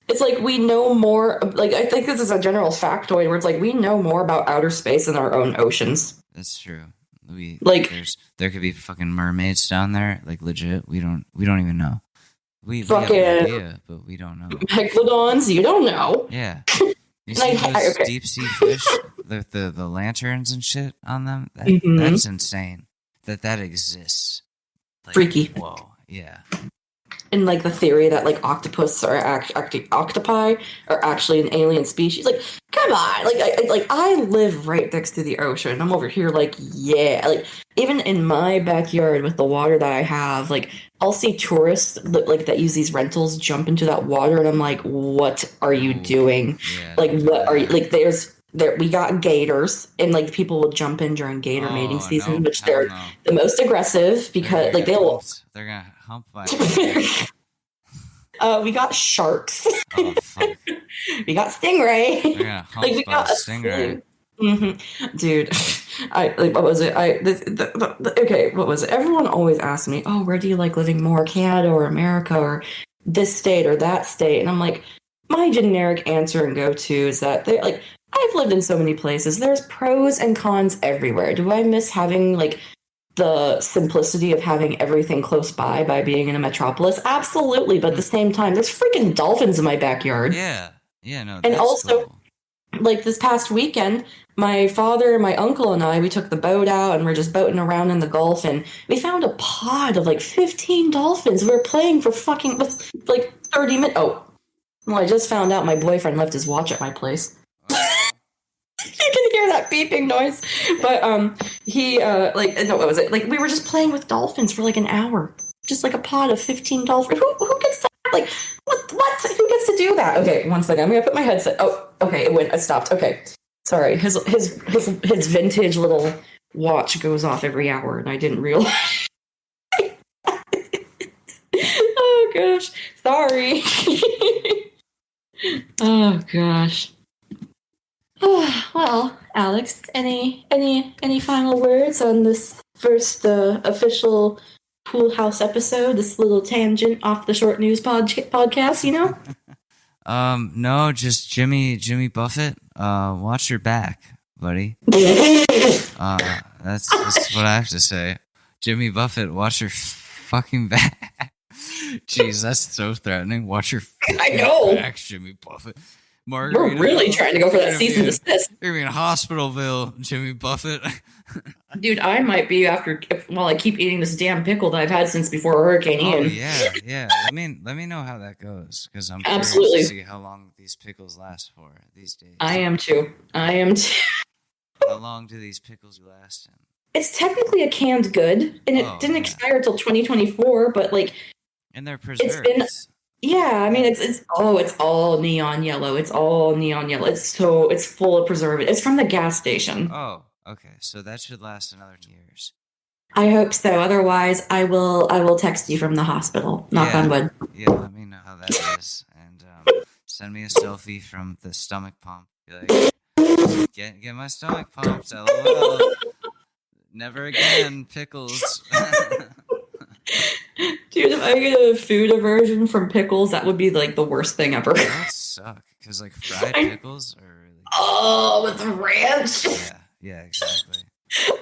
it's like we know more, like, I think this is a general factoid where it's like we know more about outer space than our own oceans. That's true. There could be fucking mermaids down there, like, legit. We don't even know. We have an idea, but we don't know. Megalodons, you don't know. Yeah. You see those deep sea fish, the lanterns and shit on them? That's insane. That exists. Like, freaky. Whoa, yeah. And like the theory that like octopus are octopi are actually an alien species. Like, come on! Like I live right next to the ocean. I'm over here, like, yeah. Like, even in my backyard with the water that I have, like, I'll see tourists like that use these rentals jump into that water, and I'm like, what are you doing? Yeah, like, what are you like? We got gators, and like people will jump in during gator mating season, which they're the most aggressive because like they're gonna hump by. We got sharks. Oh, fuck. We got stingray. They're gonna hump like, we got a stingray. Dude, what was it? What was it? Everyone always asks me, "Oh, where do you like living more, Canada or America or this state or that state?" And I'm like, my generic answer and go-to is that they like. I've lived in so many places. There's pros and cons everywhere. Do I miss having like the simplicity of having everything close by being in a metropolis? Absolutely. But at the same time, there's freaking dolphins in my backyard. Yeah. Yeah, no. And also, cool. Like this past weekend, my father, my uncle, and I, we took the boat out and we're just boating around in the Gulf, and we found a pod of like 15 dolphins. We were playing for fucking like 30 minutes. Oh, well, I just found out my boyfriend left his watch at my place. You can hear that beeping noise, but what was it? Like, we were just playing with dolphins for like an hour, just like a pod of 15 dolphins. Who gets to like what? Who gets to do that? Okay, one second. I'm gonna put my headset. Oh, okay, it stopped. Okay, sorry. His vintage little watch goes off every hour, and I didn't realize. Oh gosh. Sorry. Oh gosh. Well, Alex, any final words on this first official Pool House episode? This little tangent off the short news podcast, you know? No, just Jimmy Buffett. Watch your back, buddy. That's what I have to say. Jimmy Buffett, watch your fucking back. Jeez, that's so threatening. Watch your back, Jimmy Buffett. We're really trying to go for that cease and desist. You're being Hospitalville, Jimmy Buffett. Dude, I might be while I keep eating this damn pickle that I've had since before Hurricane Ian. Oh yeah. Let me know how that goes, because I'm absolutely curious to see how long these pickles last for these days. I am too. How long do these pickles last? It's technically a canned good, and it didn't expire till 2024. But and they're preserved. It's been. Yeah, I mean it's all neon yellow. It's all neon yellow. It's full of preservative. It's from the gas station. Oh, okay. So that should last another 2 years. I hope so. Otherwise, I will text you from the hospital. Knock on wood. Yeah, let me know how that is, and send me a selfie from the stomach pump. Be like, get my stomach pumped. LOL. Never again, pickles. Dude, if I get a food aversion from pickles, that would be the worst thing ever. That would suck, because fried pickles are really... Oh, with the ranch. Yeah, exactly.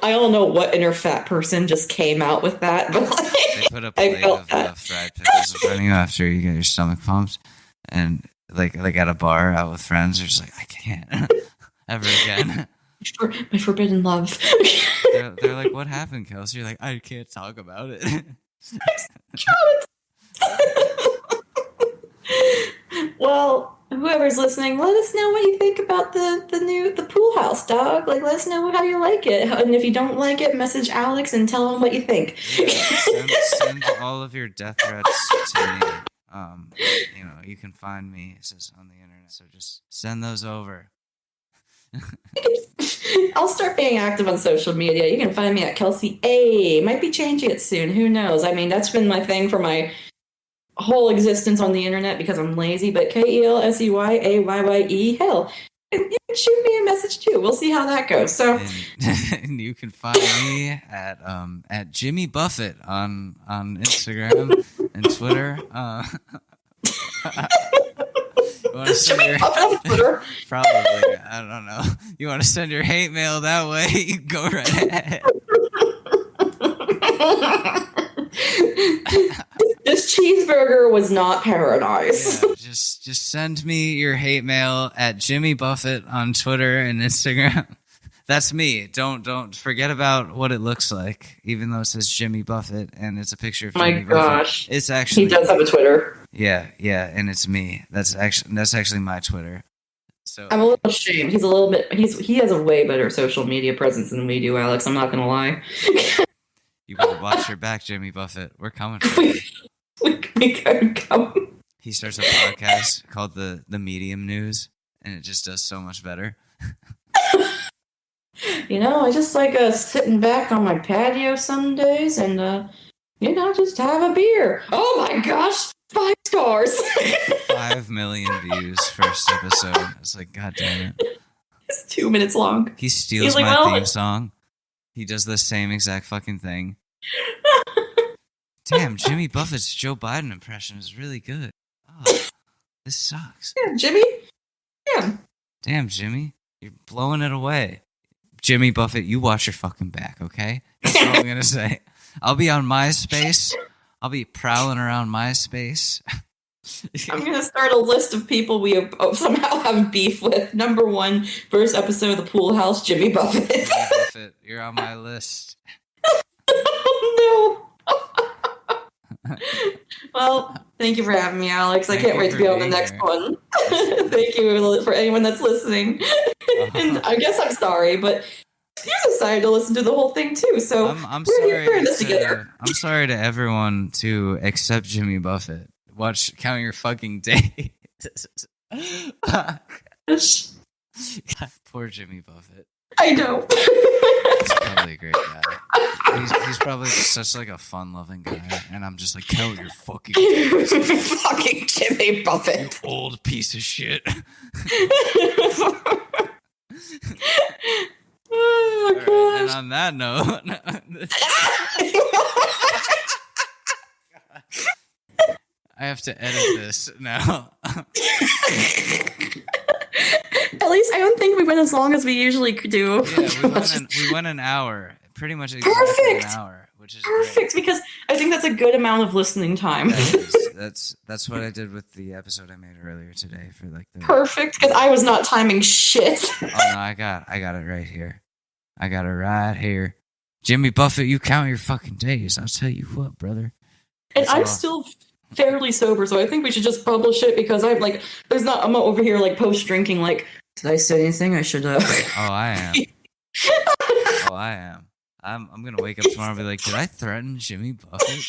I don't know what inner fat person just came out with that, but they put a plate of fried pickles in front of you after you get your stomach pumped, and like at a bar out with friends, you're just like, I can't ever again. My forbidden love. They're like, what happened, Kelsey? You're like, I can't talk about it. Well, whoever's listening, let us know what you think about the pool house, dog. Let us know how you like it, and if you don't like it, message Alex and tell him what you think. Send all of your death threats to me. You can find me on the internet, so just send those over. I'll start being active on social media. You can find me at Kelsey A. Might be changing it soon. Who knows? I mean, that's been my thing for my whole existence on the internet because I'm lazy. But KelseyAYYE. Hell, you can shoot me a message too. We'll see how that goes. So, and you can find me at Jimmy Buffett on Instagram and Twitter. You want to send your probably, I don't know. You want to send your hate mail that way? You go right ahead. This cheeseburger was not paradise. Yeah, just send me your hate mail at Jimmy Buffett on Twitter and Instagram. That's me. Don't forget about what it looks like, even though it says Jimmy Buffett and it's a picture of Jimmy Buffett. My gosh. It's actually... He does have a Twitter. Yeah, and it's me. That's actually my Twitter. So I'm a little ashamed. He's a little bit... He has a way better social media presence than we do, Alex. I'm not going to lie. You better watch your back, Jimmy Buffett. We're coming for you. We gotta come. He starts a podcast called the Medium News, and it just does so much better. I just like sitting back on my patio some days and, just have a beer. Oh my gosh, 5 stars. 5 million views first episode. It's like, God damn it. It's 2 minutes long. He steals my theme song. He does the same exact fucking thing. Damn, Jimmy Buffett's Joe Biden impression is really good. Oh, this sucks. Yeah, Jimmy. Yeah. Damn, Jimmy. You're blowing it away. Jimmy Buffett, you watch your fucking back, okay? That's all I'm going to say. I'll be on MySpace. I'll be prowling around MySpace. I'm going to start a list of people we somehow have beef with. Number 1, first episode of The Pool House, Jimmy Buffett. Jimmy Buffett, you're on my list. Oh, no. Well, thank you for having me, Alex. I can't wait to be on the next one. Thank you for anyone that's listening. And I guess I'm sorry, but you decided to listen to the whole thing too. So I'm sorry. In this together. I'm sorry to everyone to accept Jimmy Buffett. Count your fucking days. Poor Jimmy Buffett. I know. He's probably a great guy. He's probably just such like a fun-loving guy, and I'm just like, Kel, you're fucking Fucking Jimmy Buffett. you old piece of shit. Oh, All right, and on that note, I have to edit this now. At least I don't think we went as long as we usually do. Yeah, we went an hour, pretty much exactly Perfect. an hour, which is Perfect, because I think that's a good amount of listening time. That's what I did with the episode I made earlier today for like the Perfect, because I was not timing shit. Oh no, I got it right here. I got it right here. Jimmy Buffett, you count your fucking days. I'll tell you what, brother. And I'm still fairly sober, so I think we should just publish it because I'm like, I'm over here like post drinking, like, did I say anything I should? Oh, I am. Oh, I am. I'm gonna wake up tomorrow and be like, did I threaten Jimmy Buffett?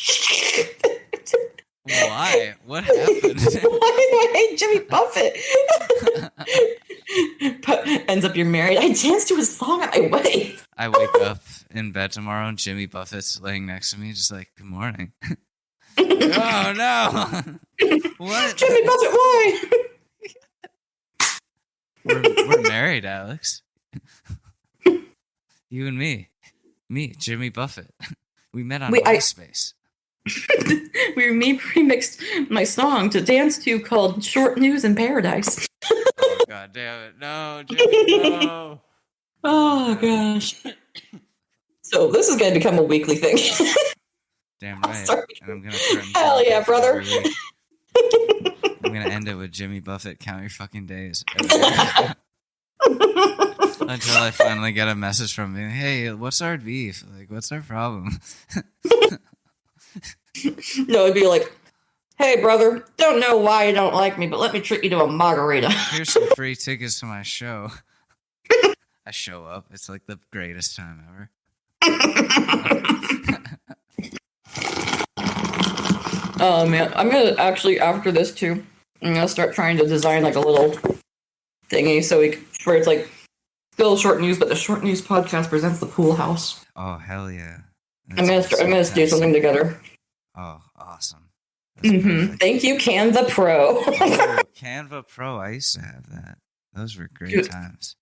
Why? What happened? Why do I hate Jimmy Buffett? Ends up you're married. I danced to his song at my wedding. I wake up in bed tomorrow and Jimmy Buffett's laying next to me, just like, good morning. Oh no! What? Jimmy Buffett, why? We're married, Alex. You and me, Jimmy Buffett. We met on MySpace. Me remixed my song to dance to called "Short News in Paradise." Oh god damn it! No, Jimmy, no. Oh gosh. So this is going to become a weekly thing. Damn right. Sorry. And I'm gonna threaten Hell Jimmy yeah, Buffett brother. every week. I'm gonna end it with Jimmy Buffett. Count your fucking days. Until I finally get a message from him. Hey, what's our beef? Like, what's our problem? No, it'd be like, hey, brother, don't know why you don't like me, but let me treat you to a margarita. Here's some free tickets to my show. I show up. It's like the greatest time ever. Oh, man. I'm going to actually, after this, too, I'm going to start trying to design, like, a little thingy where it's, like, still short news, but the short news podcast presents the Pool House. Oh, hell yeah. I'm going to do something together. Oh, awesome. That's perfect. Thank you, Canva Pro. Oh, Canva Pro. I used to have that. Those were great times.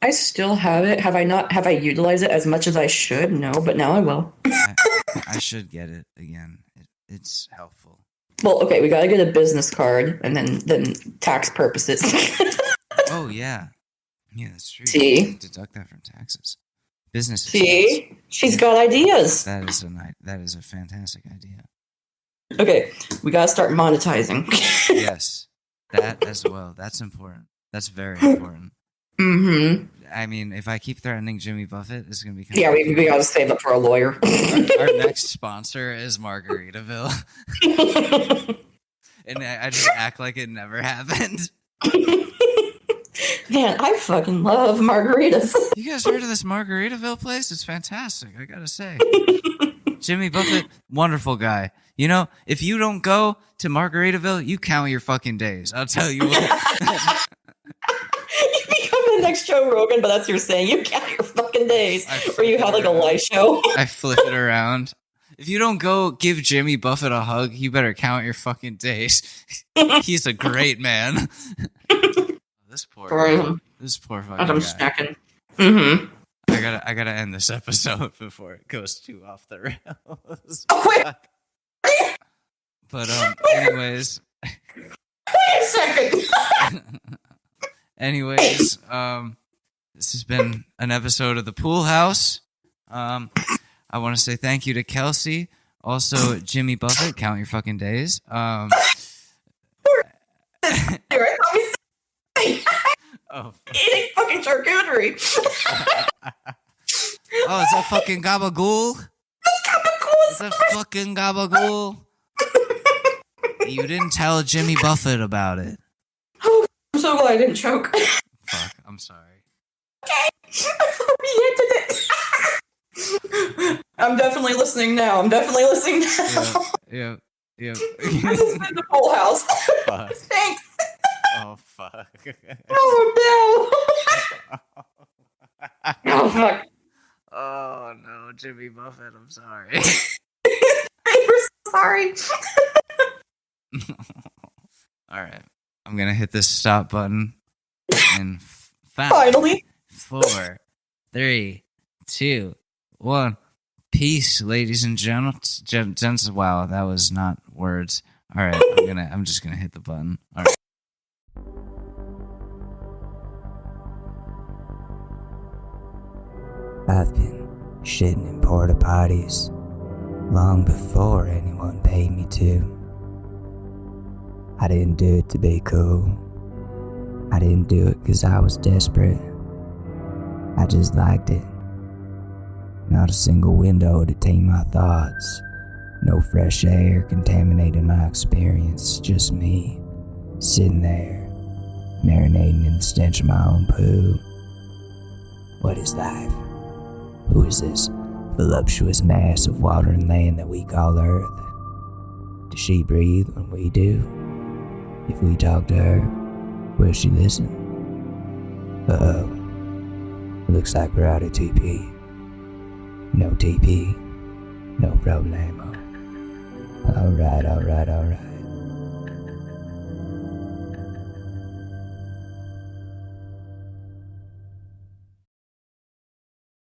I still have it. Have I utilized it as much as I should? No, but now I will. I should get it again. It's helpful. Well, okay, we gotta get a business card, and then tax purposes. Oh yeah, that's true. See? You can deduct that from taxes. Business. See, she's got ideas. That is a fantastic idea. Okay, we gotta start monetizing. Yes, that as well. That's important. That's very important. Mm-hmm. I mean, if I keep threatening Jimmy Buffett, it's going to be Yeah, we gotta save up for a lawyer. Our next sponsor is Margaritaville. And I just act like it never happened. Man, I fucking love margaritas. You guys heard of this Margaritaville place? It's fantastic, I gotta say. Jimmy Buffett, wonderful guy. You know, if you don't go to Margaritaville, you count your fucking days. I'll tell you what. You become the next Joe Rogan, but that's your saying. You count your fucking days. Or you have like a live show. I flip it around. If you don't go give Jimmy Buffett a hug, you better count your fucking days. He's a great man. This poor fucking I'm guy. snacking. Mm-hmm. I gotta end this episode before it goes too off the rails. Oh, wait. But anyways. Wait a second. Anyways, this has been an episode of the Pool House. I want to say thank you to Kelsey. Also, Jimmy Buffett, count your fucking days. Oh, eating fucking charcuterie. Oh, is that fucking gabagool? Is that fucking gabagool? You didn't tell Jimmy Buffett about it. Oh, I'm so glad I didn't choke. Fuck, I'm sorry. Okay. I'm definitely listening now. Yep. This has been the Full House. Fuck. Thanks. Oh, fuck. Oh, no. Jimmy Buffett. I'm sorry. I'm so sorry. All right. I'm going to hit this stop button in 5, Finally. 4, 3, 2, 1. Peace, ladies and gents. Wow, that was not words. All right, I'm just gonna hit the button. All right. I've been shitting in porta potties long before anyone paid me to. I didn't do it to be cool. I didn't do it because I was desperate. I just liked it. Not a single window to tame my thoughts. No fresh air contaminating my experience. Just me, sitting there, marinating in the stench of my own poo. What is life? Who is this voluptuous mass of water and land that we call Earth? Does she breathe when we do? If we talk to her, will she listen? Uh-oh. Looks like we're out of TP. No TP, no problemo. Alright.